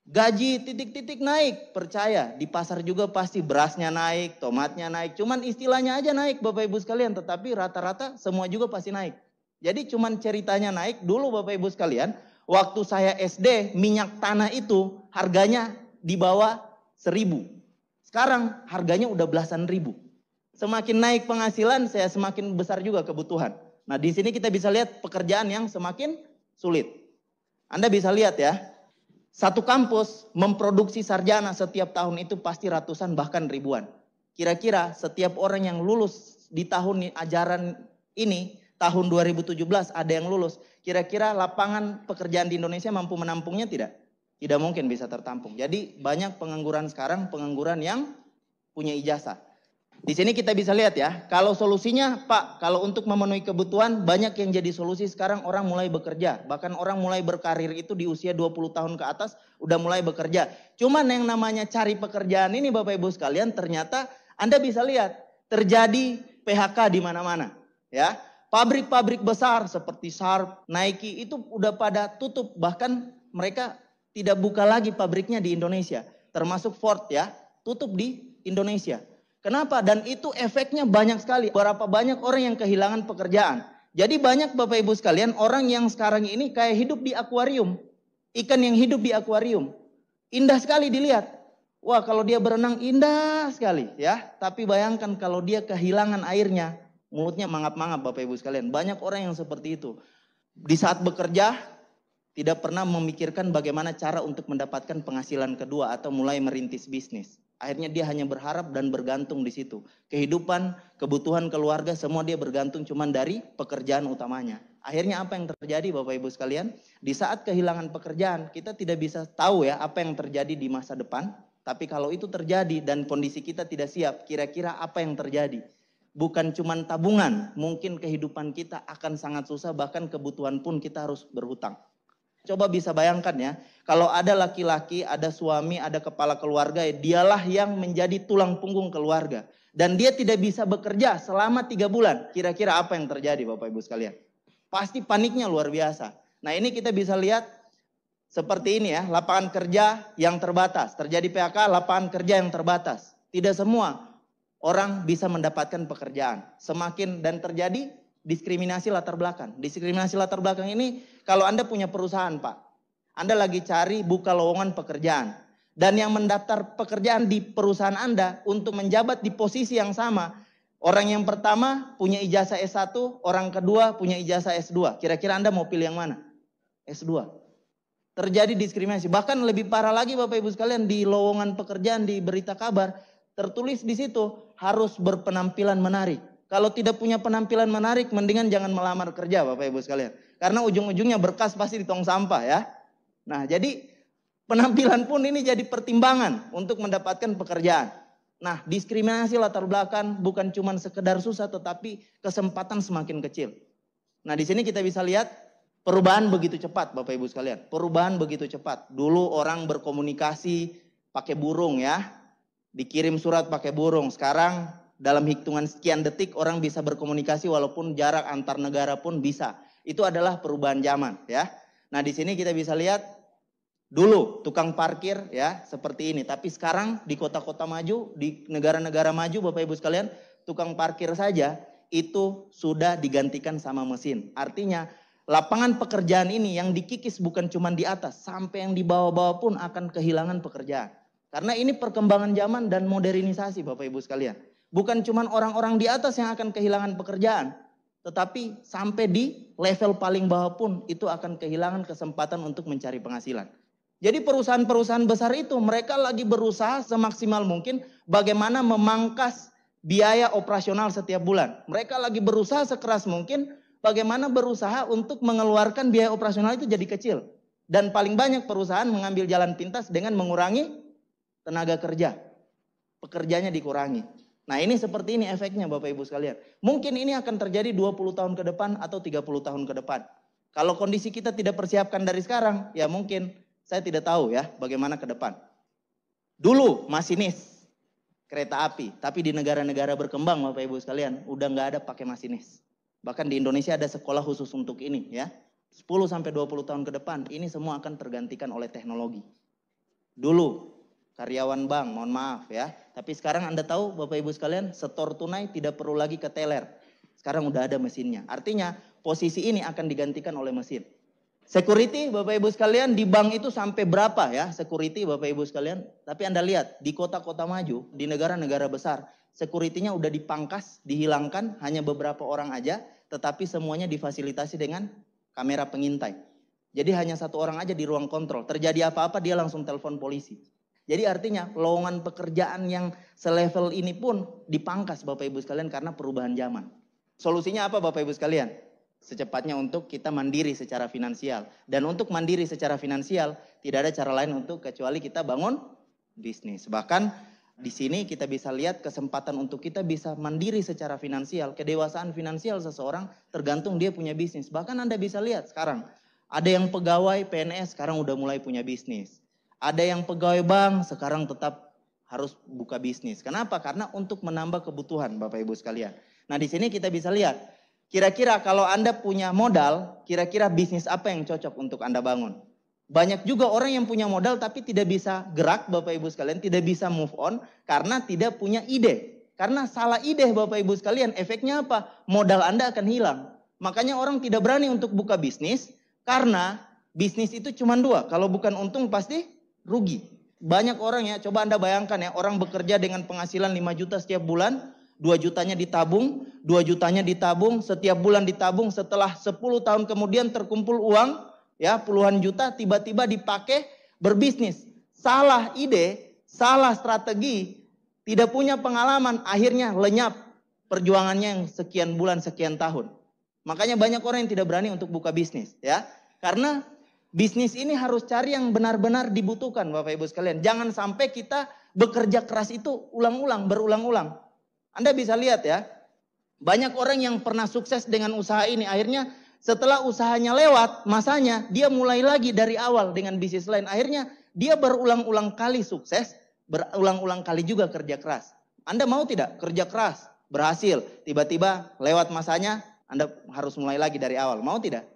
gaji titik-titik naik. Percaya, di pasar juga pasti berasnya naik, tomatnya naik. Cuman istilahnya aja naik Bapak Ibu sekalian, tetapi rata-rata semua juga pasti naik. Jadi cuman ceritanya naik. Dulu Bapak Ibu sekalian, waktu saya SD minyak tanah itu harganya di bawah 1.000. Sekarang harganya udah belasan ribu. Semakin naik penghasilan saya semakin besar juga kebutuhan. Nah di sini kita bisa lihat pekerjaan yang semakin sulit. Anda bisa lihat ya, satu kampus memproduksi sarjana setiap tahun itu pasti ratusan bahkan ribuan. Kira-kira setiap orang yang lulus di tahun ajaran ini, tahun 2017 ada yang lulus. Kira-kira lapangan pekerjaan di Indonesia mampu menampungnya tidak? Tidak mungkin bisa tertampung. Jadi banyak pengangguran sekarang, pengangguran yang punya ijazah. Di sini kita bisa lihat ya, kalau solusinya Pak, kalau untuk memenuhi kebutuhan banyak yang jadi solusi sekarang orang mulai bekerja. Bahkan orang mulai berkarir itu di usia 20 tahun ke atas udah mulai bekerja. Cuman yang namanya cari pekerjaan ini Bapak Ibu sekalian ternyata Anda bisa lihat terjadi PHK di mana-mana ya. Pabrik-pabrik besar seperti Sharp, Nike itu udah pada tutup. Bahkan mereka tidak buka lagi pabriknya di Indonesia. Termasuk Ford ya, tutup di Indonesia. Kenapa? Dan itu efeknya banyak sekali. Berapa banyak orang yang kehilangan pekerjaan. Jadi banyak Bapak Ibu sekalian orang yang sekarang ini kayak hidup di akuarium. Ikan yang hidup di akuarium. Indah sekali dilihat. Wah kalau dia berenang indah sekali ya. Tapi bayangkan kalau dia kehilangan airnya. Mulutnya mangap-mangap Bapak Ibu sekalian. Banyak orang yang seperti itu. Di saat bekerja tidak pernah memikirkan bagaimana cara untuk mendapatkan penghasilan kedua atau mulai merintis bisnis. Akhirnya dia hanya berharap dan bergantung di situ. Kehidupan, kebutuhan keluarga semua dia bergantung cuma dari pekerjaan utamanya. Akhirnya apa yang terjadi Bapak Ibu sekalian? Di saat kehilangan pekerjaan kita tidak bisa tahu ya apa yang terjadi di masa depan. Tapi kalau itu terjadi dan kondisi kita tidak siap, kira-kira apa yang terjadi? bukan cuma tabungan, mungkin kehidupan kita akan sangat susah, bahkan kebutuhan pun kita harus berhutang. Coba bisa bayangkan ya, kalau ada laki-laki, ada suami, ada kepala keluarga, dialah yang menjadi tulang punggung keluarga. Dan dia tidak bisa bekerja selama 3 bulan. Kira-kira apa yang terjadi Bapak Ibu sekalian? Pasti paniknya luar biasa. Nah ini kita bisa lihat seperti ini ya, lapangan kerja yang terbatas. Terjadi PHK, lapangan kerja yang terbatas. Tidak semua orang bisa mendapatkan pekerjaan. Semakin dan terjadi diskriminasi latar belakang. Diskriminasi latar belakang ini kalau Anda punya perusahaan Pak. Anda lagi cari buka lowongan pekerjaan. Dan yang mendaftar pekerjaan di perusahaan Anda untuk menjabat di posisi yang sama. Orang yang pertama punya ijazah S1, orang kedua punya ijazah S2. Kira-kira Anda mau pilih yang mana? S2. Terjadi diskriminasi. Bahkan lebih parah lagi Bapak Ibu sekalian, di lowongan pekerjaan di berita kabar tertulis di situ harus berpenampilan menarik. Kalau tidak punya penampilan menarik, mendingan jangan melamar kerja Bapak Ibu sekalian. Karena ujung-ujungnya berkas pasti di tong sampah ya. Nah jadi penampilan pun ini jadi pertimbangan untuk mendapatkan pekerjaan. Nah diskriminasi latar belakang bukan cuma sekedar susah, tetapi kesempatan semakin kecil. Nah di sini kita bisa lihat perubahan begitu cepat Bapak Ibu sekalian. Perubahan begitu cepat. Dulu orang berkomunikasi pakai burung ya. Dikirim surat pakai burung. Sekarang dalam hitungan sekian detik orang bisa berkomunikasi walaupun jarak antar negara pun bisa. Itu adalah perubahan zaman ya. Nah di sini kita bisa lihat dulu tukang parkir ya seperti ini. Tapi sekarang di kota-kota maju, di negara-negara maju Bapak Ibu sekalian, tukang parkir saja itu sudah digantikan sama mesin. Artinya lapangan pekerjaan ini yang dikikis bukan cuma di atas, sampai yang di bawah-bawah pun akan kehilangan pekerjaan. Karena ini perkembangan zaman dan modernisasi Bapak Ibu sekalian. Bukan cuma orang-orang di atas yang akan kehilangan pekerjaan. Tetapi sampai di level paling bawah pun itu akan kehilangan kesempatan untuk mencari penghasilan. Jadi perusahaan-perusahaan besar itu mereka lagi berusaha semaksimal mungkin bagaimana memangkas biaya operasional setiap bulan. Mereka lagi berusaha sekeras mungkin bagaimana berusaha untuk mengeluarkan biaya operasional itu jadi kecil. Dan paling banyak perusahaan mengambil jalan pintas dengan mengurangi tenaga kerja. Pekerjanya dikurangi. Nah ini seperti ini efeknya Bapak Ibu sekalian. Mungkin ini akan terjadi 20 tahun ke depan atau 30 tahun ke depan. Kalau kondisi kita tidak persiapkan dari sekarang, ya mungkin saya tidak tahu ya bagaimana ke depan. Dulu masinis kereta api, tapi di negara-negara berkembang Bapak Ibu sekalian, udah nggak ada pakai masinis. Bahkan di Indonesia ada sekolah khusus untuk ini ya. 10 sampai 20 tahun ke depan ini semua akan tergantikan oleh teknologi. Dulu karyawan bank, mohon maaf ya. Tapi sekarang Anda tahu Bapak Ibu sekalian, setor tunai tidak perlu lagi ke teller. Sekarang udah ada mesinnya. Artinya posisi ini akan digantikan oleh mesin. Security Bapak Ibu sekalian, di bank itu sampai berapa ya security Bapak Ibu sekalian. Tapi Anda lihat di kota-kota maju, di negara-negara besar, security-nya udah dipangkas, dihilangkan, hanya beberapa orang aja. Tetapi semuanya difasilitasi dengan kamera pengintai. Jadi hanya satu orang aja di ruang kontrol. Terjadi apa-apa dia langsung telepon polisi. Jadi artinya lowongan pekerjaan yang selevel ini pun dipangkas Bapak Ibu sekalian karena perubahan zaman. Solusinya apa Bapak Ibu sekalian? Secepatnya untuk kita mandiri secara finansial. Dan untuk mandiri secara finansial tidak ada cara lain untuk kecuali kita bangun bisnis. Bahkan di sini kita bisa lihat kesempatan untuk kita bisa mandiri secara finansial. Kedewasaan finansial seseorang tergantung dia punya bisnis. Bahkan Anda bisa lihat sekarang ada yang pegawai PNS sekarang udah mulai punya bisnis. Ada yang pegawai bank sekarang tetap harus buka bisnis. Kenapa? Karena untuk menambah kebutuhan Bapak Ibu sekalian. Nah di sini kita bisa lihat. Kira-kira kalau Anda punya modal, kira-kira bisnis apa yang cocok untuk Anda bangun? Banyak juga orang yang punya modal tapi tidak bisa gerak Bapak Ibu sekalian. Tidak bisa move on karena tidak punya ide. Karena salah ide Bapak Ibu sekalian. Efeknya apa? Modal Anda akan hilang. Makanya orang tidak berani untuk buka bisnis. Karena bisnis itu cuma dua. Kalau bukan untung pasti rugi. Banyak orang ya, coba Anda bayangkan ya, orang bekerja dengan penghasilan 5 juta setiap bulan, 2 jutanya ditabung, 2 jutanya ditabung, setiap bulan ditabung, setelah 10 tahun kemudian terkumpul uang, ya puluhan juta, tiba-tiba dipakai berbisnis. Salah ide, salah strategi, tidak punya pengalaman, akhirnya lenyap perjuangannya yang sekian bulan, sekian tahun. Makanya banyak orang yang tidak berani untuk buka bisnis, ya. Karena bisnis ini harus cari yang benar-benar dibutuhkan Bapak Ibu sekalian. Jangan sampai kita bekerja keras itu ulang-ulang, berulang-ulang. Anda bisa lihat ya, Banyak orang yang pernah sukses dengan usaha ini, akhirnya setelah usahanya lewat masanya, dia mulai lagi dari awal dengan bisnis lain. Akhirnya dia berulang-ulang kali sukses, berulang-ulang kali juga kerja keras. Anda mau tidak kerja keras, berhasil, tiba-tiba lewat masanya, Anda harus mulai lagi dari awal. Mau tidak?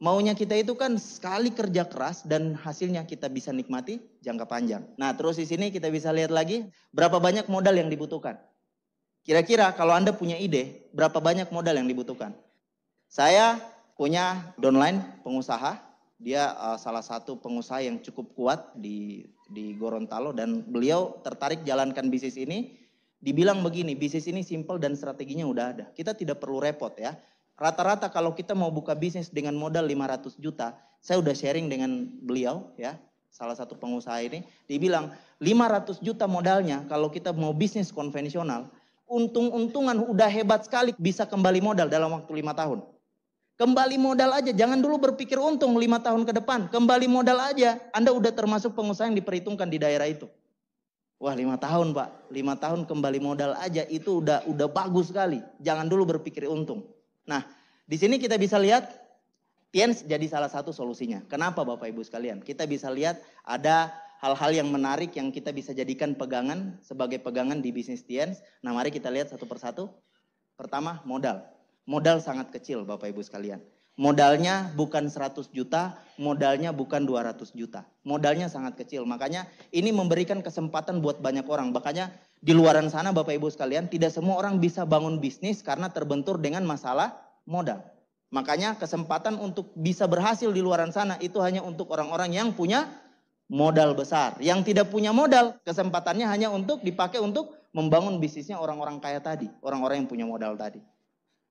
Maunya kita itu kan sekali kerja keras dan hasilnya kita bisa nikmati jangka panjang. Nah, terus di sini kita bisa lihat lagi berapa banyak modal yang dibutuhkan. Kira-kira kalau Anda punya ide, berapa banyak modal yang dibutuhkan? Saya punya downline pengusaha, dia salah satu pengusaha yang cukup kuat di Gorontalo dan beliau tertarik jalankan bisnis ini. Dibilang begini, bisnis ini simple dan strateginya udah ada. Kita tidak perlu repot ya. Rata-rata kalau kita mau buka bisnis dengan modal 500 juta, saya udah sharing dengan beliau ya, salah satu pengusaha ini. Dibilang 500 juta modalnya kalau kita mau bisnis konvensional, untung-untungan udah hebat sekali bisa kembali modal dalam waktu 5 tahun. Kembali modal aja, jangan dulu berpikir untung 5 tahun ke depan. Kembali modal aja, Anda udah termasuk pengusaha yang diperhitungkan di daerah itu. Wah 5 tahun Pak, 5 tahun kembali modal aja itu udah bagus sekali. Jangan dulu berpikir untung. Nah di sini kita bisa lihat Tiens jadi salah satu solusinya. Kenapa Bapak Ibu sekalian? Kita bisa lihat ada hal-hal yang menarik yang kita bisa jadikan pegangan sebagai pegangan di bisnis Tiens. Nah mari kita lihat satu persatu. Pertama modal. Modal sangat kecil Bapak Ibu sekalian. Modalnya bukan 100 juta, modalnya bukan 200 juta. Modalnya sangat kecil. Makanya ini memberikan kesempatan buat banyak orang. Makanya di luaran sana Bapak Ibu sekalian tidak semua orang bisa bangun bisnis karena terbentur dengan masalah modal. Makanya kesempatan untuk bisa berhasil di luaran sana itu hanya untuk orang-orang yang punya modal besar. Yang tidak punya modal, kesempatannya hanya untuk dipakai untuk membangun bisnisnya orang-orang kaya tadi. Orang-orang yang punya modal tadi.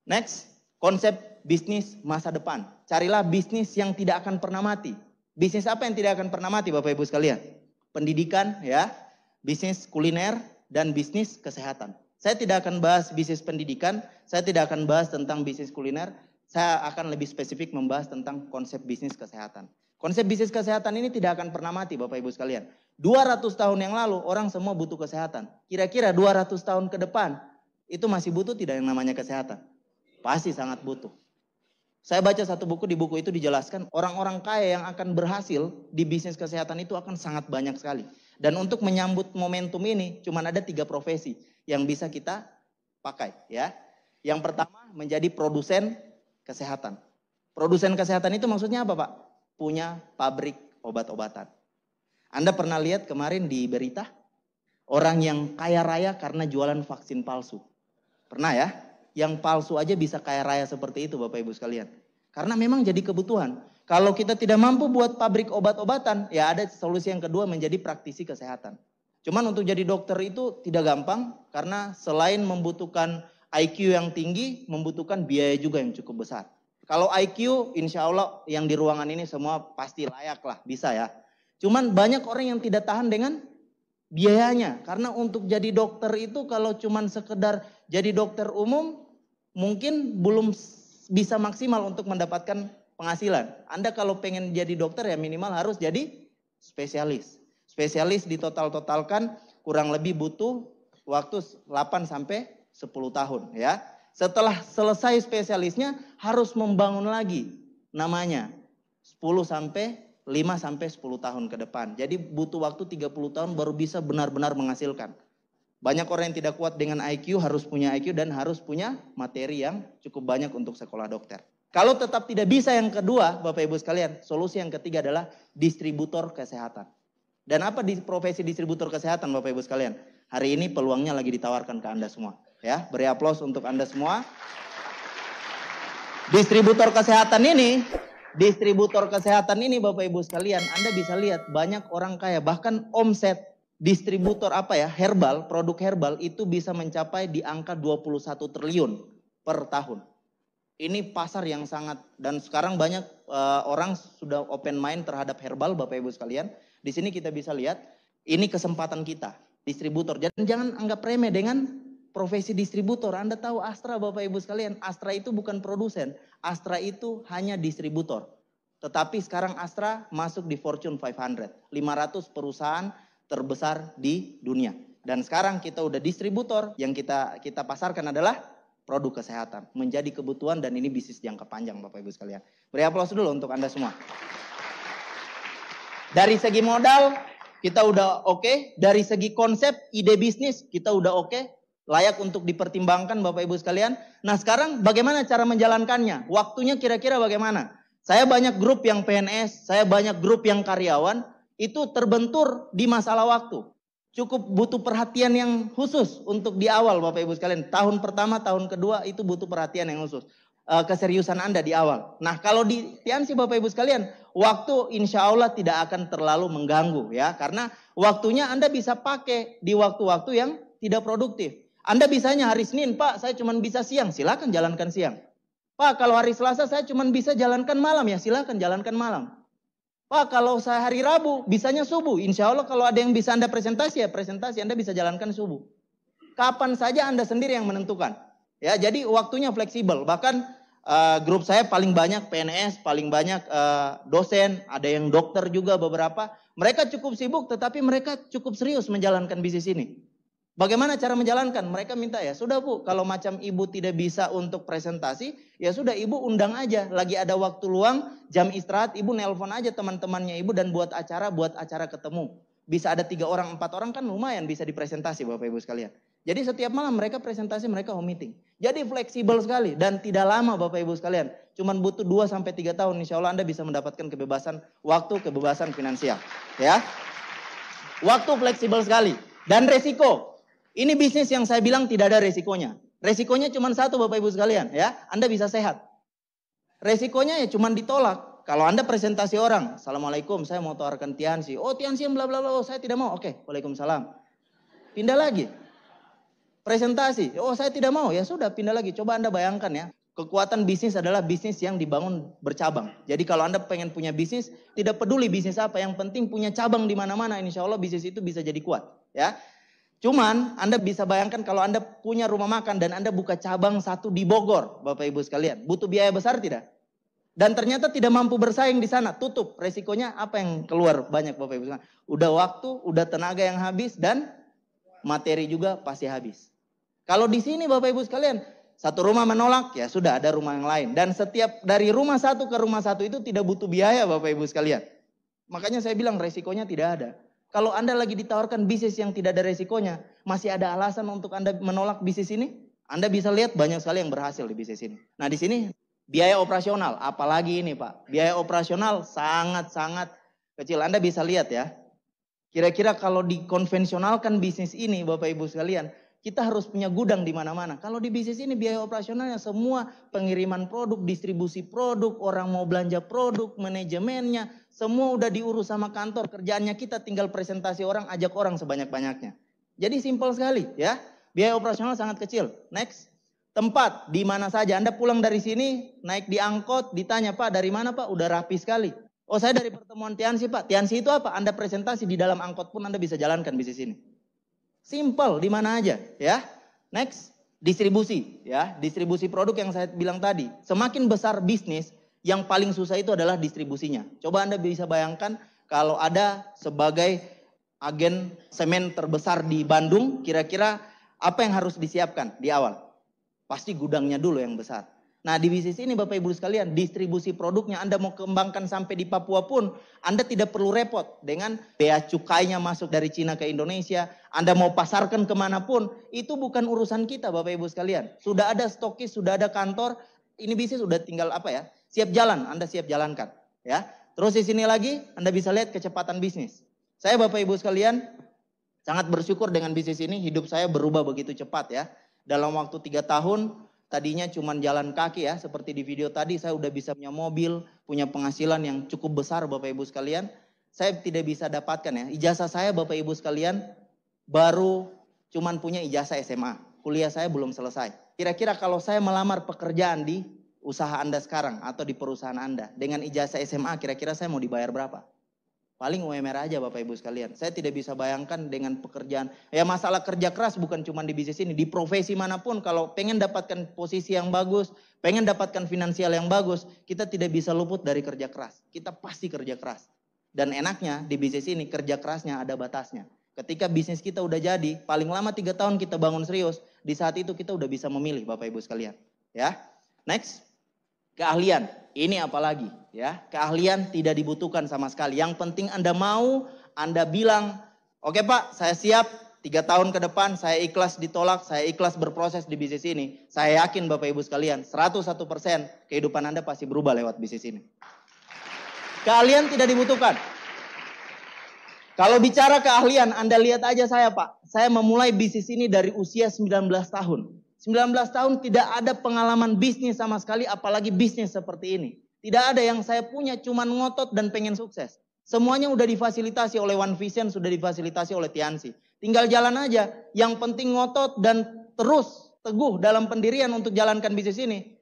Next, konsep bisnis masa depan. Carilah bisnis yang tidak akan pernah mati. Bisnis apa yang tidak akan pernah mati Bapak Ibu sekalian? Pendidikan ya, bisnis kuliner, dan bisnis kesehatan. Saya tidak akan bahas bisnis pendidikan, saya tidak akan bahas tentang bisnis kuliner. Saya akan lebih spesifik membahas tentang konsep bisnis kesehatan. Konsep bisnis kesehatan ini tidak akan pernah mati Bapak Ibu sekalian. 200 tahun yang lalu orang semua butuh kesehatan. Kira-kira 200 tahun ke depan itu masih butuh tidak yang namanya kesehatan? Pasti sangat butuh. Saya baca satu buku, di buku itu dijelaskan orang-orang kaya yang akan berhasil di bisnis kesehatan itu akan sangat banyak sekali. Dan untuk menyambut momentum ini cuma ada 3 profesi yang bisa kita pakai ya. Yang pertama menjadi produsen kesehatan. Produsen kesehatan itu maksudnya apa Pak? Punya pabrik obat-obatan. Anda pernah lihat kemarin di berita orang yang kaya raya karena jualan vaksin palsu? Pernah ya? Yang palsu aja bisa kaya raya seperti itu Bapak Ibu sekalian. Karena memang jadi kebutuhan. Kalau kita tidak mampu buat pabrik obat-obatan, ya ada solusi yang kedua menjadi praktisi kesehatan. Cuman untuk jadi dokter itu tidak gampang karena selain membutuhkan IQ yang tinggi, membutuhkan biaya juga yang cukup besar. Kalau IQ insya Allah yang di ruangan ini semua pasti layak lah, bisa ya. Cuman banyak orang yang tidak tahan dengan biayanya. Karena untuk jadi dokter itu kalau cuman sekedar jadi dokter umum, mungkin belum bisa maksimal untuk mendapatkan penghasilan. Anda kalau pengen jadi dokter ya minimal harus jadi spesialis. Spesialis ditotal-totalkan kurang lebih butuh waktu 8 sampai 10 tahun ya. Setelah selesai spesialisnya harus membangun lagi namanya 10 sampai 5 sampai 10 tahun ke depan. Jadi butuh waktu 30 tahun baru bisa benar-benar menghasilkan. Banyak orang yang tidak kuat dengan IQ harus punya IQ dan harus punya materi yang cukup banyak untuk sekolah dokter. Kalau tetap tidak bisa yang kedua, Bapak Ibu sekalian, solusi yang ketiga adalah distributor kesehatan. Dan apa di profesi distributor kesehatan Bapak Ibu sekalian? Hari ini peluangnya lagi ditawarkan ke Anda semua. Ya, beri aplaus untuk Anda semua. Distributor kesehatan ini Bapak Ibu sekalian, Anda bisa lihat banyak orang kaya, bahkan omset distributor herbal, produk herbal itu bisa mencapai di angka 21 triliun per tahun. Ini pasar yang sangat, dan sekarang banyak orang sudah open mind terhadap herbal Bapak Ibu sekalian. Di sini kita bisa lihat, ini kesempatan kita, distributor. Jangan anggap remeh dengan profesi distributor. Anda tahu Astra Bapak Ibu sekalian, Astra itu bukan produsen, Astra itu hanya distributor. Tetapi sekarang Astra masuk di Fortune 500, 500 perusahaan terbesar di dunia. Dan sekarang kita udah distributor, yang kita pasarkan adalah produk kesehatan. Menjadi kebutuhan dan ini bisnis jangka panjang Bapak Ibu sekalian. Beri aplaus dulu untuk Anda semua. Dari segi modal kita udah oke. Dari segi konsep, ide bisnis kita udah oke. Layak untuk dipertimbangkan Bapak Ibu sekalian. Nah sekarang bagaimana cara menjalankannya? Waktunya kira-kira bagaimana? Saya banyak grup yang PNS, saya banyak grup yang karyawan. Itu terbentur di masalah waktu. Cukup butuh perhatian yang khusus untuk di awal Bapak Ibu sekalian. Tahun pertama, tahun kedua itu butuh perhatian yang khusus. Keseriusan Anda di awal. Nah kalau di Tiansi Bapak Ibu sekalian, waktu insya Allah tidak akan terlalu mengganggu ya. Karena waktunya Anda bisa pakai di waktu-waktu yang tidak produktif. Anda bisanya hari Senin, Pak saya cuma bisa siang, silakan jalankan siang. Pak kalau hari Selasa saya cuma bisa jalankan malam ya, silakan jalankan malam. Pak kalau saya hari Rabu bisanya subuh, insya Allah kalau ada yang bisa Anda presentasi ya presentasi, Anda bisa jalankan subuh. Kapan saja Anda sendiri yang menentukan. Ya, jadi waktunya fleksibel. Bahkan grup saya paling banyak PNS, paling banyak dosen, ada yang dokter juga beberapa. Mereka cukup sibuk tetapi mereka cukup serius menjalankan bisnis ini. Bagaimana cara menjalankan? Mereka minta ya, sudah Bu, kalau macam Ibu tidak bisa untuk presentasi, ya sudah Ibu undang aja. Lagi ada waktu luang, jam istirahat, Ibu nelpon aja teman-temannya Ibu dan buat acara ketemu. Bisa ada 3 orang, 4 orang kan lumayan bisa dipresentasi Bapak Ibu sekalian. Jadi setiap malam mereka presentasi, mereka home meeting. Jadi fleksibel sekali dan tidak lama Bapak Ibu sekalian. Cuman butuh 2-3 tahun, insya Allah Anda bisa mendapatkan kebebasan waktu, kebebasan finansial. Ya, waktu fleksibel sekali. Dan resiko. Ini bisnis yang saya bilang tidak ada resikonya. Resikonya cuma satu Bapak Ibu sekalian ya. Anda bisa sehat. Resikonya ya cuma ditolak. Kalau Anda presentasi orang. Assalamualaikum saya mau tawarkan Tiansi. Oh Tiansi yang bla bla bla. Oh saya tidak mau. Oke. Waalaikumsalam. Pindah lagi. Presentasi. Oh saya tidak mau. Ya sudah pindah lagi. Coba Anda bayangkan ya. Kekuatan bisnis adalah bisnis yang dibangun bercabang. Jadi kalau Anda pengen punya bisnis. Tidak peduli bisnis apa. Yang penting punya cabang di mana-mana. Insya Allah bisnis itu bisa jadi kuat. Ya. Cuman Anda bisa bayangkan kalau Anda punya rumah makan dan Anda buka cabang satu di Bogor, Bapak Ibu sekalian. Butuh biaya besar tidak? Dan ternyata tidak mampu bersaing di sana, tutup. Resikonya apa yang keluar banyak Bapak Ibu sekalian? Udah waktu, udah tenaga yang habis dan materi juga pasti habis. Kalau di sini Bapak Ibu sekalian, satu rumah menolak, ya sudah ada rumah yang lain. Dan setiap dari rumah satu ke rumah satu itu tidak butuh biaya Bapak Ibu sekalian. Makanya saya bilang resikonya tidak ada. Kalau Anda lagi ditawarkan bisnis yang tidak ada resikonya, masih ada alasan untuk Anda menolak bisnis ini? Anda bisa lihat banyak sekali yang berhasil di bisnis ini. Nah di sini biaya operasional, apalagi ini Pak. Biaya operasional sangat-sangat kecil. Anda bisa lihat ya. Kira-kira kalau dikonvensionalkan bisnis ini Bapak Ibu sekalian, kita harus punya gudang di mana-mana. Kalau di bisnis ini biaya operasionalnya semua pengiriman produk, distribusi produk, orang mau belanja produk, manajemennya, semua udah diurus sama kantor. Kerjaannya kita tinggal presentasi orang, ajak orang sebanyak-banyaknya. Jadi simpel sekali ya. Biaya operasional sangat kecil. Next. Tempat di mana saja. Anda pulang dari sini, naik di angkot, ditanya Pak dari mana Pak? Udah rapi sekali. Oh saya dari pertemuan Tiansi Pak. Tiansi itu apa? Anda presentasi di dalam angkot pun Anda bisa jalankan bisnis ini. Simple di mana aja ya. Next, distribusi ya. Distribusi produk yang saya bilang tadi. Semakin besar bisnis, yang paling susah itu adalah distribusinya. Coba Anda bisa bayangkan kalau ada sebagai agen semen terbesar di Bandung, kira-kira apa yang harus disiapkan di awal? Pasti gudangnya dulu yang besar. Nah di bisnis ini Bapak Ibu sekalian, distribusi produknya Anda mau kembangkan sampai di Papua pun, Anda tidak perlu repot dengan bea cukainya masuk dari Cina ke Indonesia. Anda mau pasarkan kemanapun, itu bukan urusan kita Bapak Ibu sekalian. Sudah ada stokis, sudah ada kantor, ini bisnis sudah tinggal apa ya, siap jalan, Anda siap jalankan. Ya. Terus di sini lagi, Anda bisa lihat kecepatan bisnis. Saya Bapak Ibu sekalian, sangat bersyukur dengan bisnis ini, hidup saya berubah begitu cepat ya. Dalam waktu 3 tahun, tadinya cuma jalan kaki ya, seperti di video tadi saya udah bisa punya mobil, punya penghasilan yang cukup besar Bapak Ibu sekalian. Saya tidak bisa dapatkan ya, ijazah saya Bapak Ibu sekalian baru cuma punya ijazah SMA. Kuliah saya belum selesai. Kira-kira kalau saya melamar pekerjaan di usaha Anda sekarang atau di perusahaan Anda dengan ijazah SMA, kira-kira saya mau dibayar berapa? Paling UMR aja Bapak Ibu sekalian. Saya tidak bisa bayangkan dengan pekerjaan. Ya masalah kerja keras bukan cuma di bisnis ini. Di profesi manapun kalau pengen dapatkan posisi yang bagus. Pengen dapatkan finansial yang bagus. Kita tidak bisa luput dari kerja keras. Kita pasti kerja keras. Dan enaknya di bisnis ini kerja kerasnya ada batasnya. Ketika bisnis kita udah jadi, paling lama 3 tahun kita bangun serius, di saat itu kita udah bisa memilih Bapak Ibu sekalian. Ya, next, keahlian. Ini apalagi ya, keahlian tidak dibutuhkan sama sekali. Yang penting Anda mau, Anda bilang, oke Pak, saya siap 3 tahun ke depan, saya ikhlas ditolak, saya ikhlas berproses di bisnis ini. Saya yakin Bapak Ibu sekalian, 101% kehidupan Anda pasti berubah lewat bisnis ini. Keahlian tidak dibutuhkan. Kalau bicara keahlian, Anda lihat aja saya Pak. Saya memulai bisnis ini dari usia 19 tahun. 19 tahun tidak ada pengalaman bisnis sama sekali, apalagi bisnis seperti ini. Tidak ada yang saya punya, cuman ngotot dan pengen sukses. Semuanya udah difasilitasi oleh One Vision, sudah difasilitasi oleh Tiansi. Tinggal jalan aja, yang penting ngotot dan terus teguh dalam pendirian untuk jalankan bisnis ini.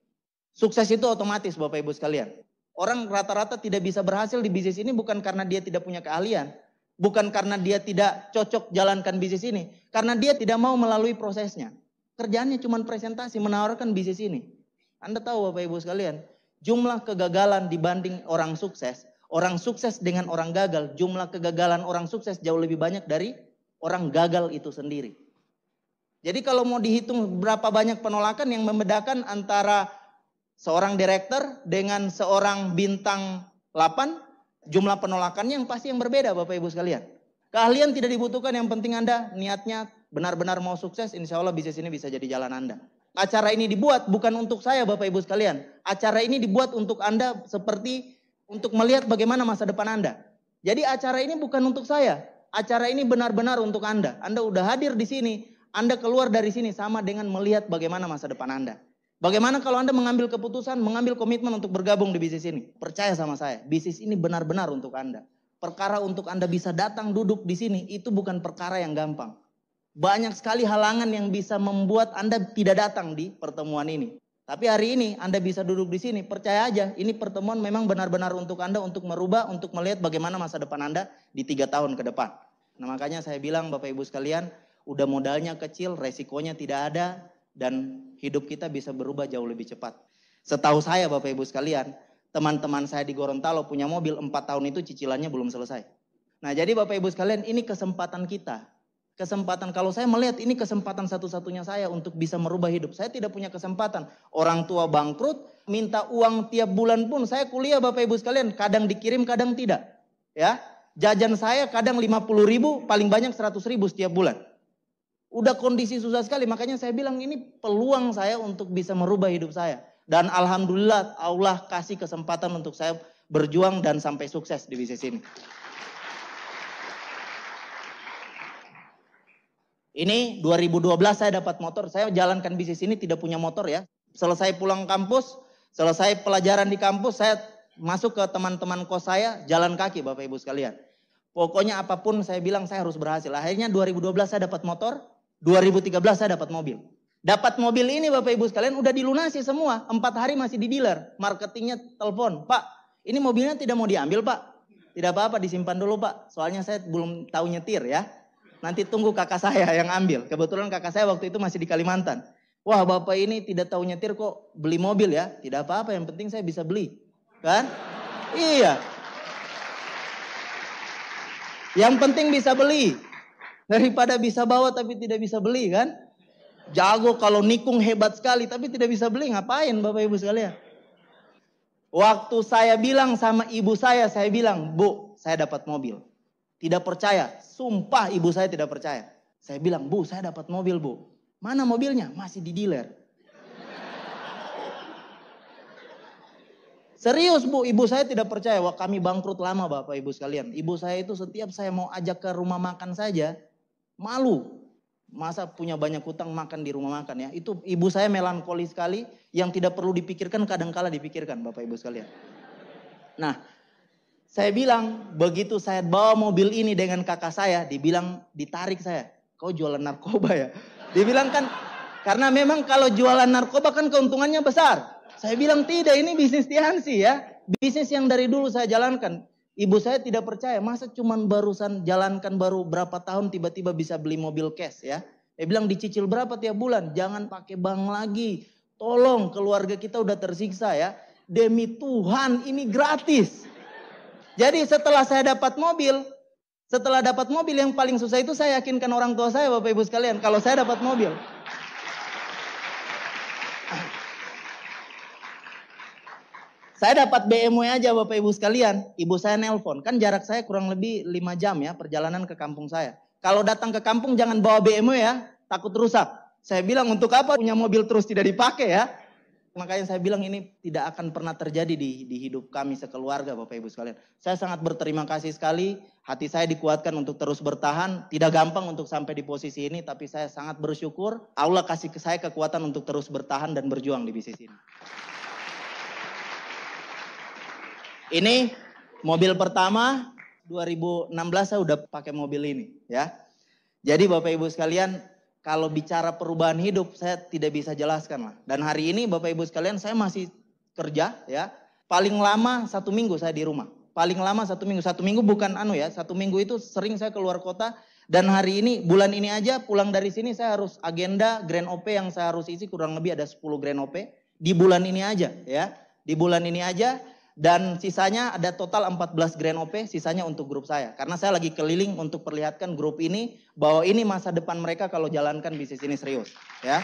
Sukses itu otomatis Bapak Ibu sekalian. Orang rata-rata tidak bisa berhasil di bisnis ini bukan karena dia tidak punya keahlian. Bukan karena dia tidak cocok jalankan bisnis ini. Karena dia tidak mau melalui prosesnya. Kerjaannya cuma presentasi, menawarkan bisnis ini. Anda tahu Bapak Ibu sekalian, jumlah kegagalan dibanding orang sukses dengan orang gagal, jumlah kegagalan orang sukses jauh lebih banyak dari orang gagal itu sendiri. Jadi kalau mau dihitung berapa banyak penolakan yang membedakan antara seorang direktur dengan seorang bintang 8, jumlah penolakannya yang pasti yang berbeda Bapak Ibu sekalian. Keahlian tidak dibutuhkan, yang penting Anda niatnya benar-benar mau sukses, insya Allah bisnis ini bisa jadi jalan Anda. Acara ini dibuat bukan untuk saya Bapak Ibu sekalian. Acara ini dibuat untuk Anda seperti untuk melihat bagaimana masa depan Anda. Jadi acara ini bukan untuk saya. Acara ini benar-benar untuk Anda. Anda udah hadir di sini, Anda keluar dari sini sama dengan melihat bagaimana masa depan Anda. Bagaimana kalau Anda mengambil keputusan, mengambil komitmen untuk bergabung di bisnis ini? Percaya sama saya, bisnis ini benar-benar untuk Anda. Perkara untuk Anda bisa datang duduk di sini, itu bukan perkara yang gampang. Banyak sekali halangan yang bisa membuat Anda tidak datang di pertemuan ini. Tapi hari ini Anda bisa duduk di sini, percaya aja, ini pertemuan memang benar-benar untuk Anda, untuk merubah, untuk melihat bagaimana masa depan Anda di 3 tahun ke depan. Nah makanya saya bilang Bapak Ibu sekalian, udah modalnya kecil, resikonya tidak ada, dan hidup kita bisa berubah jauh lebih cepat. Setahu saya Bapak Ibu sekalian, teman-teman saya di Gorontalo punya mobil 4 tahun itu cicilannya belum selesai. Nah jadi Bapak Ibu sekalian, ini kesempatan kita. Kesempatan, kalau saya melihat ini kesempatan satu-satunya saya untuk bisa merubah hidup. Saya tidak punya kesempatan. Orang tua bangkrut, minta uang tiap bulan pun. Saya kuliah Bapak Ibu sekalian, kadang dikirim kadang tidak. Ya, jajan saya kadang 50.000, paling banyak 100.000 setiap bulan. Udah kondisi susah sekali, makanya saya bilang ini peluang saya untuk bisa merubah hidup saya. Dan alhamdulillah Allah kasih kesempatan untuk saya berjuang dan sampai sukses di bisnis ini. Ini 2012 saya dapat motor, saya jalankan bisnis ini tidak punya motor ya. Selesai pulang kampus, selesai pelajaran di kampus, saya masuk ke teman-teman kos saya, jalan kaki Bapak Ibu sekalian. Pokoknya apapun saya bilang saya harus berhasil. Akhirnya 2012 saya dapat motor, 2013 saya dapat mobil. Dapat mobil ini Bapak Ibu sekalian udah dilunasi semua. 4 hari masih di dealer. Marketingnya telepon. Pak, ini mobilnya tidak mau diambil Pak. Tidak apa-apa, disimpan dulu Pak. Soalnya saya belum tahu nyetir ya. Nanti tunggu kakak saya yang ambil. Kebetulan kakak saya waktu itu masih di Kalimantan. Wah Bapak ini tidak tahu nyetir kok beli mobil ya. Tidak apa-apa, yang penting saya bisa beli. Kan? Iya. Yang penting bisa beli. Daripada bisa bawa tapi tidak bisa beli kan. Jago kalau nikung hebat sekali tapi tidak bisa beli. Ngapain Bapak Ibu sekalian. Waktu saya bilang sama ibu saya bilang, Bu saya dapat mobil. Tidak percaya. Sumpah ibu saya tidak percaya. Saya bilang, Bu saya dapat mobil Bu. Mana mobilnya? Masih di dealer. Serius Bu, ibu saya tidak percaya. Wah kami bangkrut lama Bapak Ibu sekalian. Ibu saya itu setiap saya mau ajak ke rumah makan saja, malu. Masa punya banyak hutang makan di rumah makan ya. Itu ibu saya melankoli sekali, yang tidak perlu dipikirkan kadangkala dipikirkan Bapak Ibu sekalian. Nah, saya bilang begitu saya bawa mobil ini dengan kakak saya, dibilang ditarik saya. Kau jualan narkoba ya? Dibilang kan, karena memang kalau jualan narkoba kan keuntungannya besar. Saya bilang tidak, ini bisnis Tiansi ya. Bisnis yang dari dulu saya jalankan. Ibu saya tidak percaya, masa cuman barusan jalankan baru berapa tahun tiba-tiba bisa beli mobil cash ya. Dia bilang dicicil berapa tiap bulan, jangan pakai bank lagi. Tolong keluarga kita udah tersiksa ya. Demi Tuhan ini gratis. Jadi setelah saya dapat mobil, Setelah dapat mobil, yang paling susah itu saya yakinkan orang tua saya, Bapak Ibu sekalian, kalau saya dapat mobil. Saya dapat BMW aja Bapak Ibu sekalian, ibu saya nelpon. Kan jarak saya kurang lebih 5 jam ya perjalanan ke kampung saya. Kalau datang ke kampung jangan bawa BMW ya, takut rusak. Saya bilang untuk apa punya mobil terus tidak dipakai ya. Makanya saya bilang ini tidak akan pernah terjadi di hidup kami sekeluarga Bapak Ibu sekalian. Saya sangat berterima kasih sekali, hati saya dikuatkan untuk terus bertahan. Tidak gampang untuk sampai di posisi ini, tapi saya sangat bersyukur Allah kasih ke saya kekuatan untuk terus bertahan dan berjuang di bisnis ini. Ini mobil pertama 2016 saya udah pakai mobil ini ya. Jadi Bapak Ibu sekalian, kalau bicara perubahan hidup saya tidak bisa jelaskan lah. Dan hari ini Bapak Ibu sekalian saya masih kerja ya. Paling lama 1 minggu saya di rumah. Paling lama 1 minggu. 1 minggu bukan 1 minggu itu sering saya keluar kota. Dan hari ini bulan ini aja pulang dari sini saya harus agenda Grand OP yang saya harus isi kurang lebih ada 10 Grand OP. Di bulan ini aja ya. Di bulan ini aja. Dan sisanya ada total 14 Grand OP, sisanya untuk grup saya. Karena saya lagi keliling untuk perlihatkan grup ini bahwa ini masa depan mereka kalau jalankan bisnis ini serius. Ya.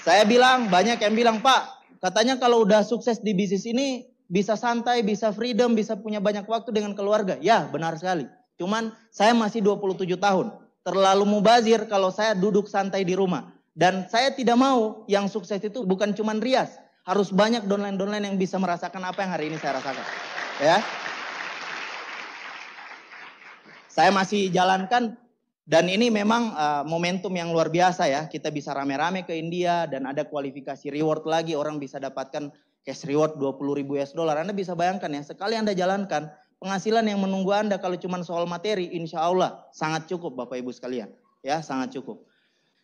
Saya bilang, banyak yang bilang, Pak, katanya kalau udah sukses di bisnis ini bisa santai, bisa freedom, bisa punya banyak waktu dengan keluarga. Ya, benar sekali. Cuman saya masih 27 tahun. Terlalu mubazir kalau saya duduk santai di rumah. Dan saya tidak mau yang sukses itu bukan cuman rias. Harus banyak downline-downline yang bisa merasakan apa yang hari ini saya rasakan. Ya. Saya masih jalankan dan ini memang momentum yang luar biasa ya. Kita bisa rame-rame ke India dan ada kualifikasi reward lagi. Orang bisa dapatkan cash reward 20.000 US dollar. Anda bisa bayangkan ya, sekali Anda jalankan, penghasilan yang menunggu Anda kalau cuma soal materi, insya Allah sangat cukup Bapak Ibu sekalian. Ya, sangat cukup.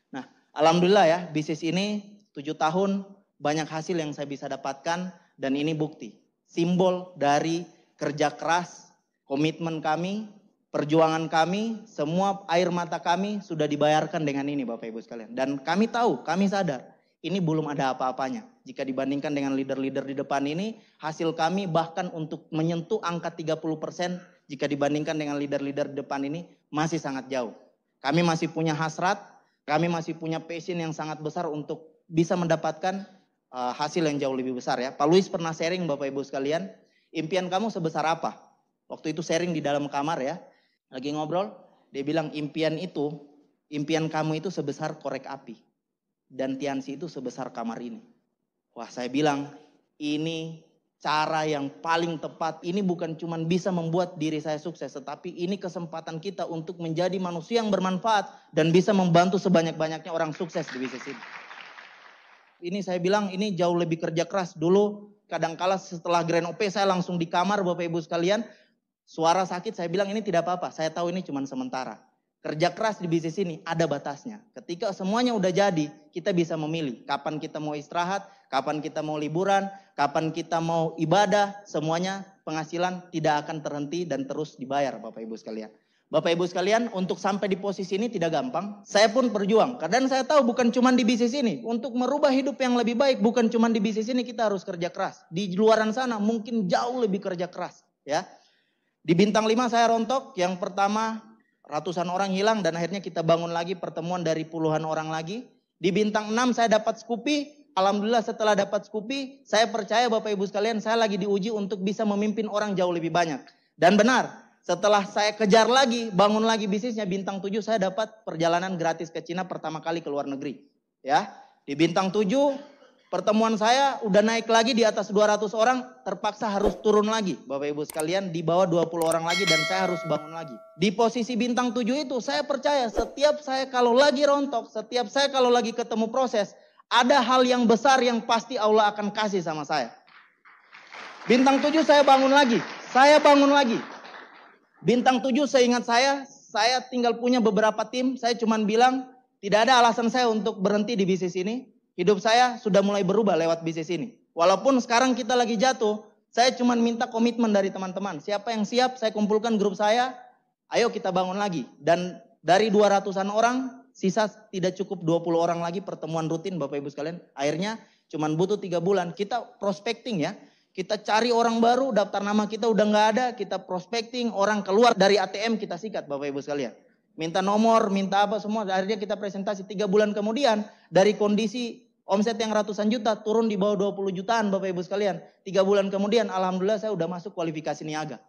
Nah, alhamdulillah ya, bisnis ini 7 tahun, banyak hasil yang saya bisa dapatkan dan ini bukti. Simbol dari kerja keras, komitmen kami, perjuangan kami, semua air mata kami sudah dibayarkan dengan ini Bapak Ibu sekalian. Dan kami tahu, kami sadar, ini belum ada apa-apanya. Jika dibandingkan dengan leader-leader di depan ini, hasil kami bahkan untuk menyentuh angka 30% jika dibandingkan dengan leader-leader di depan ini masih sangat jauh. Kami masih punya hasrat, kami masih punya passion yang sangat besar untuk bisa mendapatkan hasil yang jauh lebih besar ya. Pak Luis pernah sharing Bapak Ibu sekalian, impian kamu sebesar apa? Waktu itu sharing di dalam kamar ya, lagi ngobrol, dia bilang impian kamu itu sebesar korek api. Dan Tiansi itu sebesar kamar ini. Wah saya bilang, ini cara yang paling tepat, ini bukan cuma bisa membuat diri saya sukses, tetapi ini kesempatan kita untuk menjadi manusia yang bermanfaat dan bisa membantu sebanyak-banyaknya orang sukses di bisnis ini. Ini saya bilang ini jauh lebih kerja keras. Dulu kadangkala setelah Grand OP saya langsung di kamar Bapak Ibu sekalian. Suara sakit saya bilang ini tidak apa-apa. Saya tahu ini cuma sementara. Kerja keras di bisnis ini ada batasnya. Ketika semuanya udah jadi, kita bisa memilih. Kapan kita mau istirahat, kapan kita mau liburan, kapan kita mau ibadah. Semuanya penghasilan tidak akan terhenti dan terus dibayar Bapak Ibu sekalian. Bapak Ibu sekalian, untuk sampai di posisi ini tidak gampang. Saya pun berjuang. Karena saya tahu bukan cuma di bisnis ini. Untuk merubah hidup yang lebih baik, bukan cuma di bisnis ini kita harus kerja keras. Di luaran sana mungkin jauh lebih kerja keras. Ya. Di Bintang 5 saya rontok. Yang pertama ratusan orang hilang dan akhirnya kita bangun lagi pertemuan dari puluhan orang lagi. Di Bintang 6 saya dapat Scoopy. Alhamdulillah setelah dapat Scoopy, saya percaya Bapak Ibu sekalian saya lagi diuji untuk bisa memimpin orang jauh lebih banyak. Dan benar. Setelah saya kejar lagi, bangun lagi bisnisnya Bintang 7, saya dapat perjalanan gratis ke Cina pertama kali ke luar negeri. Ya, di Bintang 7, pertemuan saya udah naik lagi di atas 200 orang, terpaksa harus turun lagi. Bapak Ibu sekalian, di bawah 20 orang lagi dan saya harus bangun lagi. Di posisi Bintang 7 itu, saya percaya setiap saya kalau lagi rontok, setiap saya kalau lagi ketemu proses, ada hal yang besar yang pasti Allah akan kasih sama saya. Bintang 7 saya bangun lagi. Bintang 7 seingat saya tinggal punya beberapa tim. Saya cuman bilang tidak ada alasan saya untuk berhenti di bisnis ini. Hidup saya sudah mulai berubah lewat bisnis ini. Walaupun sekarang kita lagi jatuh, saya cuman minta komitmen dari teman-teman. Siapa yang siap, saya kumpulkan grup saya. Ayo kita bangun lagi. Dan dari 200-an orang, sisa tidak cukup 20 orang lagi pertemuan rutin Bapak Ibu sekalian. Akhirnya cuman butuh 3 bulan. Kita prospecting ya. Kita cari orang baru, daftar nama kita udah nggak ada, kita prospecting, orang keluar dari ATM kita sikat Bapak Ibu sekalian. Minta nomor, minta apa semua, akhirnya kita presentasi 3 bulan kemudian dari kondisi omset yang ratusan juta turun di bawah 20 jutaan Bapak Ibu sekalian. 3 bulan kemudian alhamdulillah saya udah masuk kualifikasi niaga.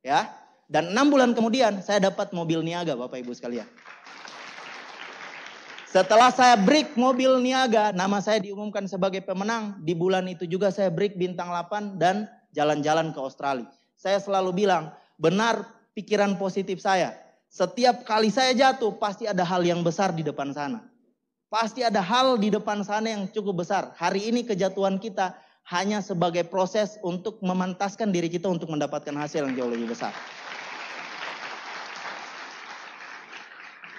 Ya. Dan 6 bulan kemudian saya dapat mobil niaga Bapak Ibu sekalian. Setelah saya break mobil niaga, nama saya diumumkan sebagai pemenang. Di bulan itu juga saya break bintang 8 dan jalan-jalan ke Australia. Saya selalu bilang, benar pikiran positif saya. Setiap kali saya jatuh, pasti ada hal yang besar di depan sana. Pasti ada hal di depan sana yang cukup besar. Hari ini kejatuhan kita hanya sebagai proses untuk memantaskan diri kita untuk mendapatkan hasil yang jauh lebih besar.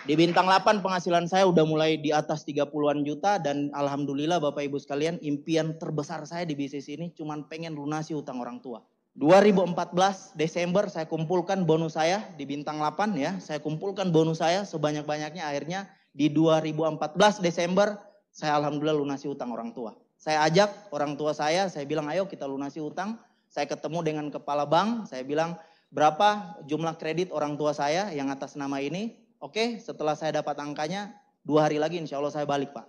Di bintang 8 penghasilan saya udah mulai di atas 30-an juta dan alhamdulillah Bapak Ibu sekalian, impian terbesar saya di bisnis ini cuman pengen lunasi utang orang tua. 2014 Desember saya kumpulkan bonus saya di bintang 8 ya. Saya kumpulkan bonus saya sebanyak-banyaknya, akhirnya di 2014 Desember saya alhamdulillah lunasi utang orang tua. Saya ajak orang tua saya bilang ayo kita lunasi utang. Saya ketemu dengan kepala bank, saya bilang berapa jumlah kredit orang tua saya yang atas nama ini. Oke, setelah saya dapat angkanya, 2 hari lagi insya Allah saya balik Pak.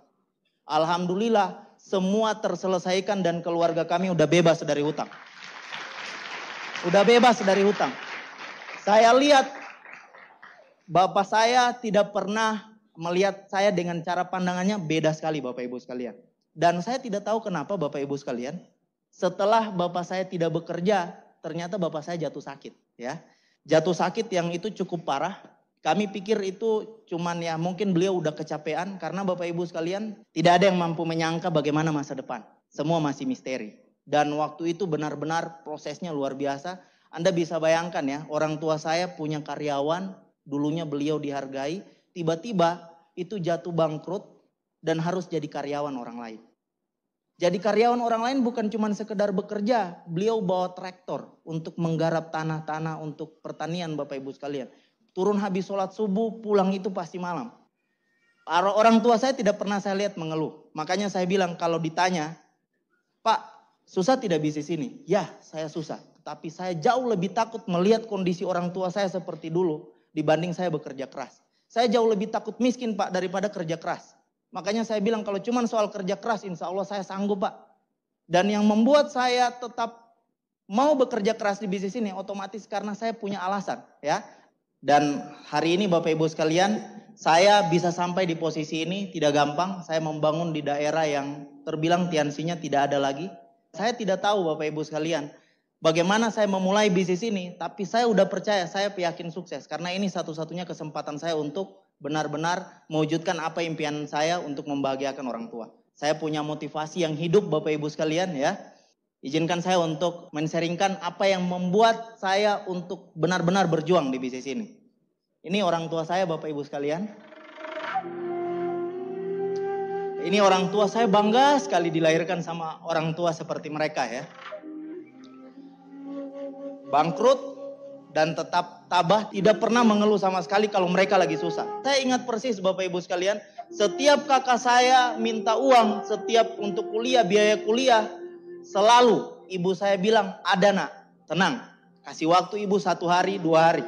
Alhamdulillah semua terselesaikan dan keluarga kami udah bebas dari hutang. Udah bebas dari hutang. Saya lihat bapak saya tidak pernah melihat saya dengan cara pandangannya beda sekali Bapak Ibu sekalian. Dan saya tidak tahu kenapa Bapak Ibu sekalian, setelah bapak saya tidak bekerja, ternyata bapak saya jatuh sakit. Ya, jatuh sakit yang itu cukup parah. Kami pikir itu cuman ya mungkin beliau udah kecapean karena Bapak Ibu sekalian tidak ada yang mampu menyangka bagaimana masa depan. Semua masih misteri. Dan waktu itu benar-benar prosesnya luar biasa. Anda bisa bayangkan ya, orang tua saya punya karyawan, dulunya beliau dihargai, tiba-tiba itu jatuh bangkrut dan harus jadi karyawan orang lain. Jadi karyawan orang lain bukan cuma sekedar bekerja, beliau bawa traktor untuk menggarap tanah-tanah untuk pertanian Bapak Ibu sekalian. Turun habis sholat subuh, pulang itu pasti malam. Orang tua saya tidak pernah saya lihat mengeluh. Makanya saya bilang kalau ditanya, Pak, susah tidak bisnis ini? Ya, saya susah. Tapi saya jauh lebih takut melihat kondisi orang tua saya seperti dulu dibanding saya bekerja keras. Saya jauh lebih takut miskin Pak daripada kerja keras. Makanya saya bilang kalau cuma soal kerja keras insya Allah saya sanggup Pak. Dan yang membuat saya tetap mau bekerja keras di bisnis ini otomatis karena saya punya alasan ya. Dan hari ini Bapak Ibu sekalian, saya bisa sampai di posisi ini tidak gampang. Saya membangun di daerah yang terbilang tiansinya tidak ada lagi. Saya tidak tahu Bapak Ibu sekalian, bagaimana saya memulai bisnis ini. Tapi saya udah percaya, saya yakin sukses. Karena ini satu-satunya kesempatan saya untuk benar-benar mewujudkan apa impian saya untuk membahagiakan orang tua. Saya punya motivasi yang hidup Bapak Ibu sekalian ya. Izinkan saya untuk men-sharingkan apa yang membuat saya untuk benar-benar berjuang di bisnis ini. Ini orang tua saya Bapak Ibu sekalian. Ini orang tua saya, bangga sekali dilahirkan sama orang tua seperti mereka ya. Bangkrut dan tetap tabah, tidak pernah mengeluh sama sekali kalau mereka lagi susah. Saya ingat persis Bapak Ibu sekalian, setiap kakak saya minta uang, setiap untuk kuliah, biaya kuliah, selalu ibu saya bilang, ada nak, tenang. Kasih waktu ibu 1 hari, 2 hari.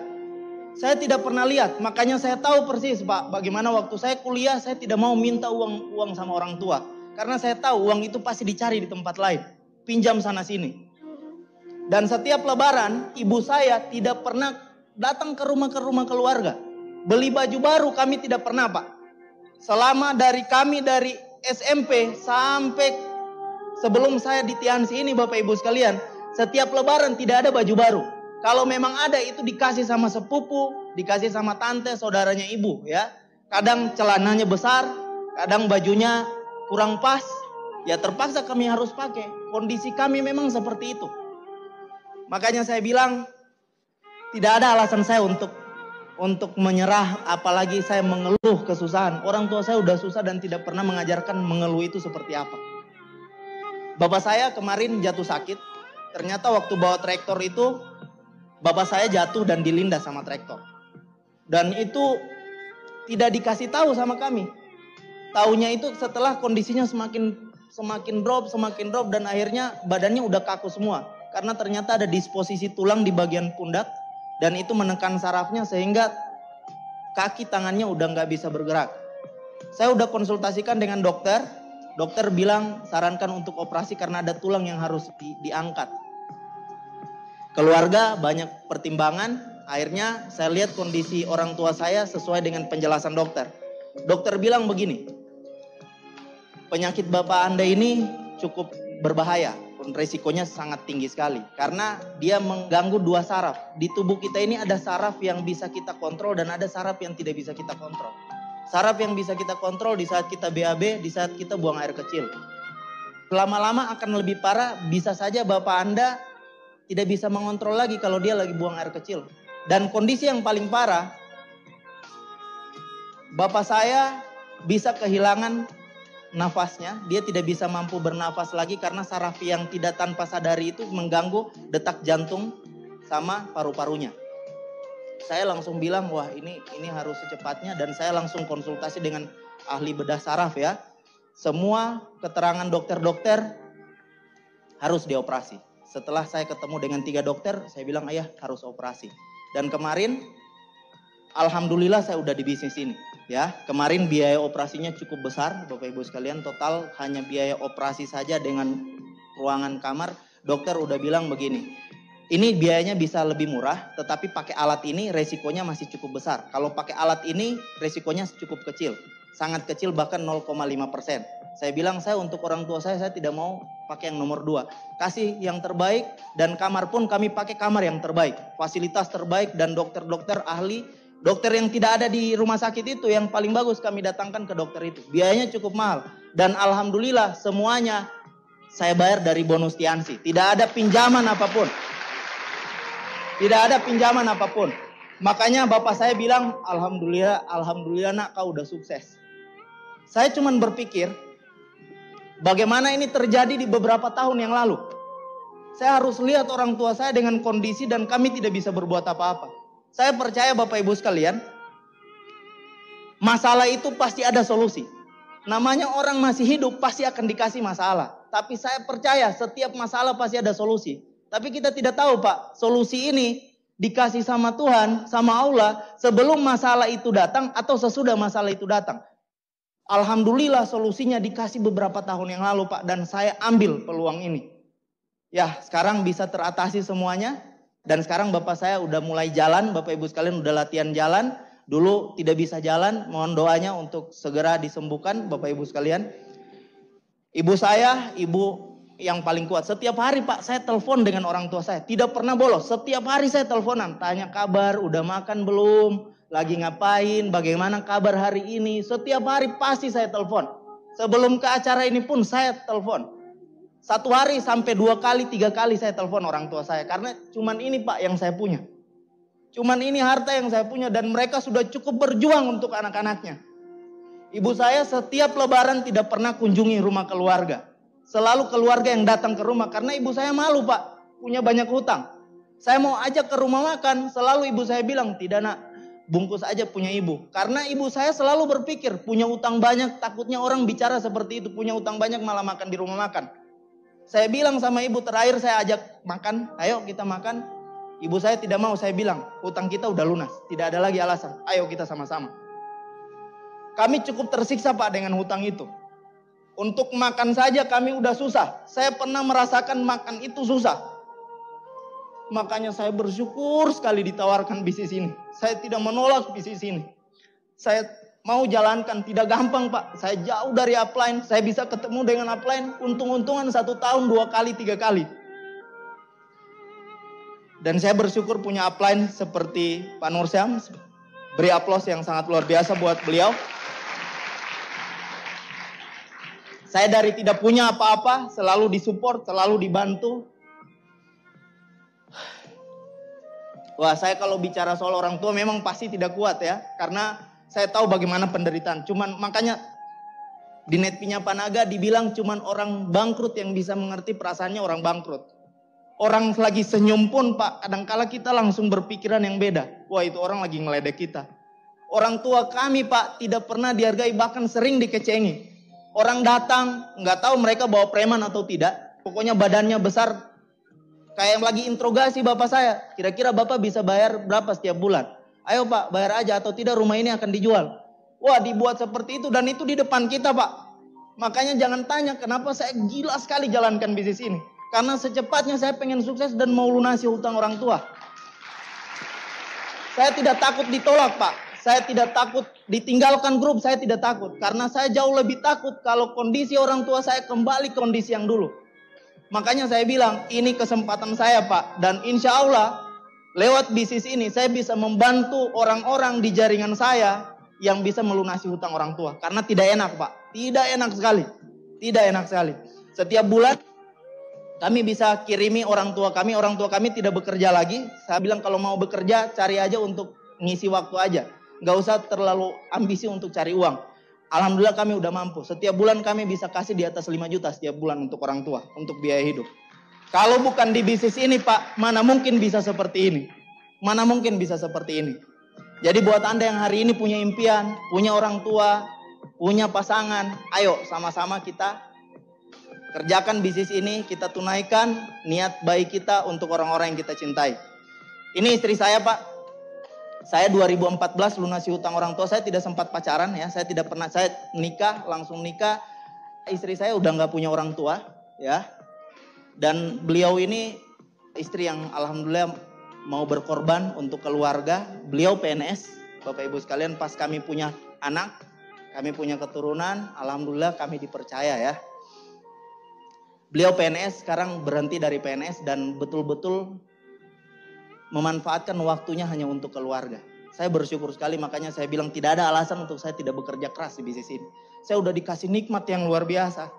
Saya tidak pernah lihat, makanya saya tahu persis Pak, bagaimana waktu saya kuliah, saya tidak mau minta uang sama orang tua. Karena saya tahu uang itu pasti dicari di tempat lain. Pinjam sana sini. Dan setiap lebaran, ibu saya tidak pernah datang ke rumah keluarga. Beli baju baru kami tidak pernah Pak. Selama kami dari SMP sampai sebelum saya di Tiansi ini Bapak Ibu sekalian, setiap lebaran tidak ada baju baru. Kalau memang ada itu dikasih sama sepupu, dikasih sama tante, saudaranya ibu ya. Kadang celananya besar, kadang bajunya kurang pas, ya terpaksa kami harus pakai. Kondisi kami memang seperti itu. Makanya saya bilang tidak ada alasan saya untuk menyerah, apalagi saya mengeluh kesusahan. Orang tua saya udah susah dan tidak pernah mengajarkan mengeluh itu seperti apa. Bapak saya kemarin jatuh sakit. Ternyata waktu bawa traktor itu, bapak saya jatuh dan dilindas sama traktor. Dan itu tidak dikasih tahu sama kami. Taunya itu setelah kondisinya semakin drop dan akhirnya badannya udah kaku semua. karena ternyata ada disposisi tulang di bagian pundak dan itu menekan sarafnya sehingga kaki tangannya udah nggak bisa bergerak. Saya udah konsultasikan dengan dokter, dokter bilang sarankan untuk operasi karena ada tulang yang harus diangkat. Keluarga banyak pertimbangan, akhirnya saya lihat kondisi orang tua saya sesuai dengan penjelasan dokter. Dokter bilang begini, penyakit bapak Anda ini cukup berbahaya. Resikonya sangat tinggi sekali karena dia mengganggu dua saraf. Di tubuh kita ini ada saraf yang bisa kita kontrol dan ada saraf yang tidak bisa kita kontrol. Saraf yang bisa kita kontrol di saat kita BAB, di saat kita buang air kecil. Lama-lama akan lebih parah, bisa saja bapak Anda tidak bisa mengontrol lagi kalau dia lagi buang air kecil. Dan kondisi yang paling parah, bapak saya bisa kehilangan nafasnya, dia tidak bisa mampu bernafas lagi karena saraf yang tidak tanpa sadari itu mengganggu detak jantung sama paru-parunya. Saya langsung bilang, wah ini harus secepatnya, dan saya langsung konsultasi dengan ahli bedah saraf ya. Semua keterangan dokter-dokter harus dioperasi. Setelah saya ketemu dengan 3 dokter, saya bilang ayah harus operasi. Dan kemarin alhamdulillah saya udah di bisnis ini. Ya, kemarin biaya operasinya cukup besar, Bapak Ibu sekalian, total hanya biaya operasi saja dengan ruangan kamar, dokter udah bilang begini, ini biayanya bisa lebih murah, tetapi pakai alat ini resikonya masih cukup besar. Kalau pakai alat ini resikonya cukup kecil, sangat kecil bahkan 0,5%. Saya bilang saya untuk orang tua saya tidak mau pakai yang nomor 2, kasih yang terbaik dan kamar pun kami pakai kamar yang terbaik, fasilitas terbaik dan dokter-dokter ahli. Dokter yang tidak ada di rumah sakit itu yang paling bagus kami datangkan ke dokter itu. Biayanya cukup mahal. Dan alhamdulillah semuanya saya bayar dari bonus Tiansi. Tidak ada pinjaman apapun. Tidak ada pinjaman apapun. Makanya bapak saya bilang, alhamdulillah nak kau udah sukses. Saya cuma berpikir, bagaimana ini terjadi di beberapa tahun yang lalu. Saya harus lihat orang tua saya dengan kondisi dan kami tidak bisa berbuat apa-apa. Saya percaya Bapak Ibu sekalian, masalah itu pasti ada solusi. Namanya orang masih hidup pasti akan dikasih masalah. Tapi saya percaya setiap masalah pasti ada solusi. Tapi kita tidak tahu Pak, solusi ini dikasih sama Tuhan, sama Allah sebelum masalah itu datang atau sesudah masalah itu datang. Alhamdulillah solusinya dikasih beberapa tahun yang lalu Pak, dan saya ambil peluang ini. Ya, sekarang bisa teratasi semuanya. Dan sekarang bapak saya udah mulai jalan, Bapak Ibu sekalian udah latihan jalan. Dulu tidak bisa jalan, mohon doanya untuk segera disembuhkan Bapak Ibu sekalian. Ibu saya, ibu yang paling kuat. Setiap hari Pak saya telepon dengan orang tua saya, tidak pernah bolos. Setiap hari saya teleponan, tanya kabar, udah makan belum, lagi ngapain, bagaimana kabar hari ini. Setiap hari pasti saya telepon. Sebelum ke acara ini pun saya telepon. 1 hari sampai 2 kali, 3 kali saya telepon orang tua saya. Karena cuman ini Pak yang saya punya. Cuman ini harta yang saya punya dan mereka sudah cukup berjuang untuk anak-anaknya. Ibu saya setiap lebaran tidak pernah kunjungi rumah keluarga. Selalu keluarga yang datang ke rumah karena ibu saya malu Pak. Punya banyak hutang. Saya mau ajak ke rumah makan, selalu ibu saya bilang, tidak nak, bungkus aja punya ibu. Karena ibu saya selalu berpikir, punya utang banyak, takutnya orang bicara seperti itu. Punya utang banyak malah makan di rumah makan. Saya bilang sama ibu, terakhir saya ajak makan, ayo kita makan. Ibu saya tidak mau, saya bilang, hutang kita udah lunas, tidak ada lagi alasan, ayo kita sama-sama. Kami cukup tersiksa Pak dengan hutang itu. Untuk makan saja kami udah susah, saya pernah merasakan makan itu susah. Makanya saya bersyukur sekali ditawarkan bisnis ini. Saya tidak menolak bisnis ini. Saya mau jalankan, tidak gampang Pak. Saya jauh dari upline, saya bisa ketemu dengan upline untung-untungan 1 tahun 2 kali 3 kali. Dan saya bersyukur punya upline seperti Pak Nur Syam. Beri aplaus yang sangat luar biasa buat beliau. Saya dari tidak punya apa-apa, selalu disupport, selalu dibantu. Wah, saya kalau bicara soal orang tua memang pasti tidak kuat ya, karena saya tahu bagaimana penderitaan. Cuman makanya di Netpinya Panaga dibilang cuman orang bangkrut yang bisa mengerti perasaannya orang bangkrut. Orang lagi senyum pun Pak, kadangkala kita langsung berpikiran yang beda. Wah, itu orang lagi ngeledek kita. Orang tua kami Pak tidak pernah dihargai, bahkan sering dikecengi. Orang datang, nggak tahu mereka bawa preman atau tidak. Pokoknya badannya besar, Kayak yang lagi interogasi bapak saya. Kira-kira bapak bisa bayar berapa setiap bulan? Ayo pak, bayar aja atau tidak rumah ini akan dijual. Wah, dibuat seperti itu dan itu di depan kita pak. Makanya jangan tanya kenapa saya gila sekali jalankan bisnis ini. Karena secepatnya saya pengen sukses dan mau lunasi hutang orang tua. Saya tidak takut ditolak pak. Saya tidak takut ditinggalkan grup, saya tidak takut. Karena saya jauh lebih takut kalau kondisi orang tua saya kembali kondisi yang dulu. Makanya saya bilang ini kesempatan saya pak. Dan insya Allah lewat bisnis ini saya bisa membantu orang-orang di jaringan saya yang bisa melunasi hutang orang tua. Karena tidak enak pak. Tidak enak sekali. Tidak enak sekali. Setiap bulan kami bisa kirimi orang tua kami tidak bekerja lagi. Saya bilang kalau mau bekerja cari aja untuk ngisi waktu aja. Nggak usah terlalu ambisi untuk cari uang. Alhamdulillah kami udah mampu. Setiap bulan kami bisa kasih di atas 5 juta setiap bulan untuk orang tua. Untuk biaya hidup. Kalau bukan di bisnis ini Pak, mana mungkin bisa seperti ini. Mana mungkin bisa seperti ini. Jadi buat Anda yang hari ini punya impian, punya orang tua, punya pasangan. Ayo sama-sama kita kerjakan bisnis ini. Kita tunaikan niat baik kita untuk orang-orang yang kita cintai. Ini istri saya Pak. Saya 2014 lunasi hutang orang tua. Saya tidak sempat pacaran ya. Saya tidak pernah, saya nikah, langsung nikah. Istri saya udah gak punya orang tua ya. Dan beliau ini istri yang alhamdulillah mau berkorban untuk keluarga. Beliau PNS, Bapak Ibu sekalian, pas kami punya anak, kami punya keturunan, alhamdulillah kami dipercaya ya. Beliau PNS, sekarang berhenti dari PNS dan betul-betul memanfaatkan waktunya hanya untuk keluarga. Saya bersyukur sekali, makanya saya bilang tidak ada alasan untuk saya tidak bekerja keras di bisnis ini. Saya udah dikasih nikmat yang luar biasa.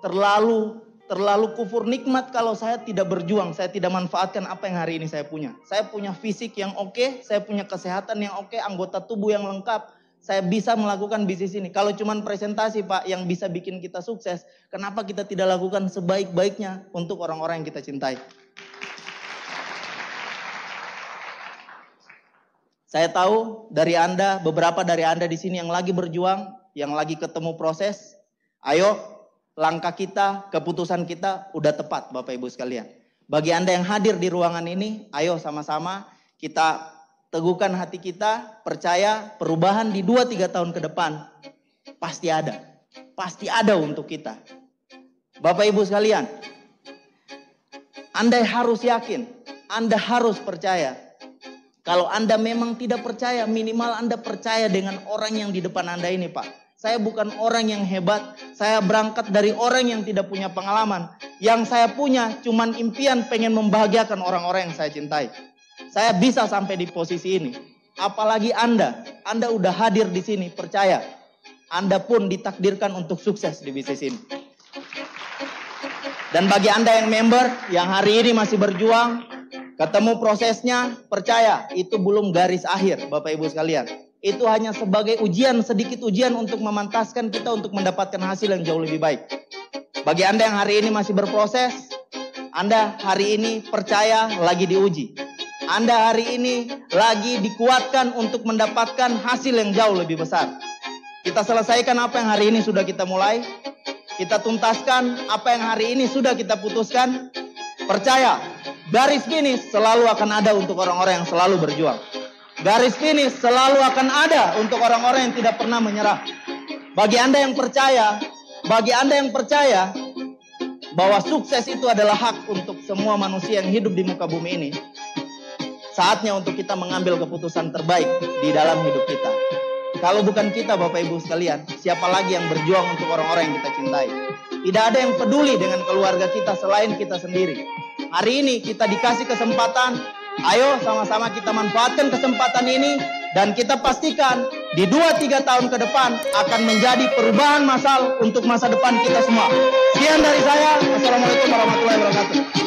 Terlalu kufur nikmat kalau saya tidak berjuang, saya tidak manfaatkan apa yang hari ini saya punya. Saya punya fisik yang oke, saya punya kesehatan yang oke, anggota tubuh yang lengkap. Saya bisa melakukan bisnis ini. Kalau cuma presentasi Pak yang bisa bikin kita sukses, kenapa kita tidak lakukan sebaik-baiknya untuk orang-orang yang kita cintai? Saya tahu dari Anda, beberapa dari Anda di sini yang lagi berjuang, yang lagi ketemu proses. Ayo, langkah kita, keputusan kita udah tepat Bapak Ibu sekalian. Bagi Anda yang hadir di ruangan ini, ayo sama-sama kita teguhkan hati kita, percaya perubahan di 2-3 tahun ke depan pasti ada. Pasti ada untuk kita. Bapak Ibu sekalian, Anda harus yakin, Anda harus percaya. Kalau Anda memang tidak percaya, minimal Anda percaya dengan orang yang di depan Anda ini Pak. Saya bukan orang yang hebat, saya berangkat dari orang yang tidak punya pengalaman. Yang saya punya cuman impian pengen membahagiakan orang-orang yang saya cintai. Saya bisa sampai di posisi ini. Apalagi Anda udah hadir di sini, percaya. Anda pun ditakdirkan untuk sukses di bisnis ini. Dan bagi Anda yang member, yang hari ini masih berjuang, ketemu prosesnya, percaya itu belum garis akhir Bapak Ibu sekalian. Itu hanya sebagai ujian, sedikit ujian untuk memantaskan kita untuk mendapatkan hasil yang jauh lebih baik. Bagi Anda yang hari ini masih berproses, Anda hari ini percaya lagi diuji. Anda hari ini lagi dikuatkan untuk mendapatkan hasil yang jauh lebih besar. Kita selesaikan apa yang hari ini sudah kita mulai. Kita tuntaskan apa yang hari ini sudah kita putuskan. Percaya, garis finish selalu akan ada untuk orang-orang yang selalu berjuang. Garis finish selalu akan ada untuk orang-orang yang tidak pernah menyerah. Bagi Anda yang percaya bahwa sukses itu adalah hak untuk semua manusia yang hidup di muka bumi ini, saatnya untuk kita mengambil keputusan terbaik di dalam hidup kita. Kalau bukan kita Bapak Ibu sekalian, siapa lagi yang berjuang untuk orang-orang yang kita cintai? Tidak ada yang peduli dengan keluarga kita selain kita sendiri. Hari ini kita dikasih kesempatan, ayo sama-sama kita manfaatkan kesempatan ini. Dan kita pastikan di 2-3 tahun ke depan akan menjadi perubahan massal untuk masa depan kita semua. Sekian dari saya. Wassalamualaikum warahmatullahi wabarakatuh.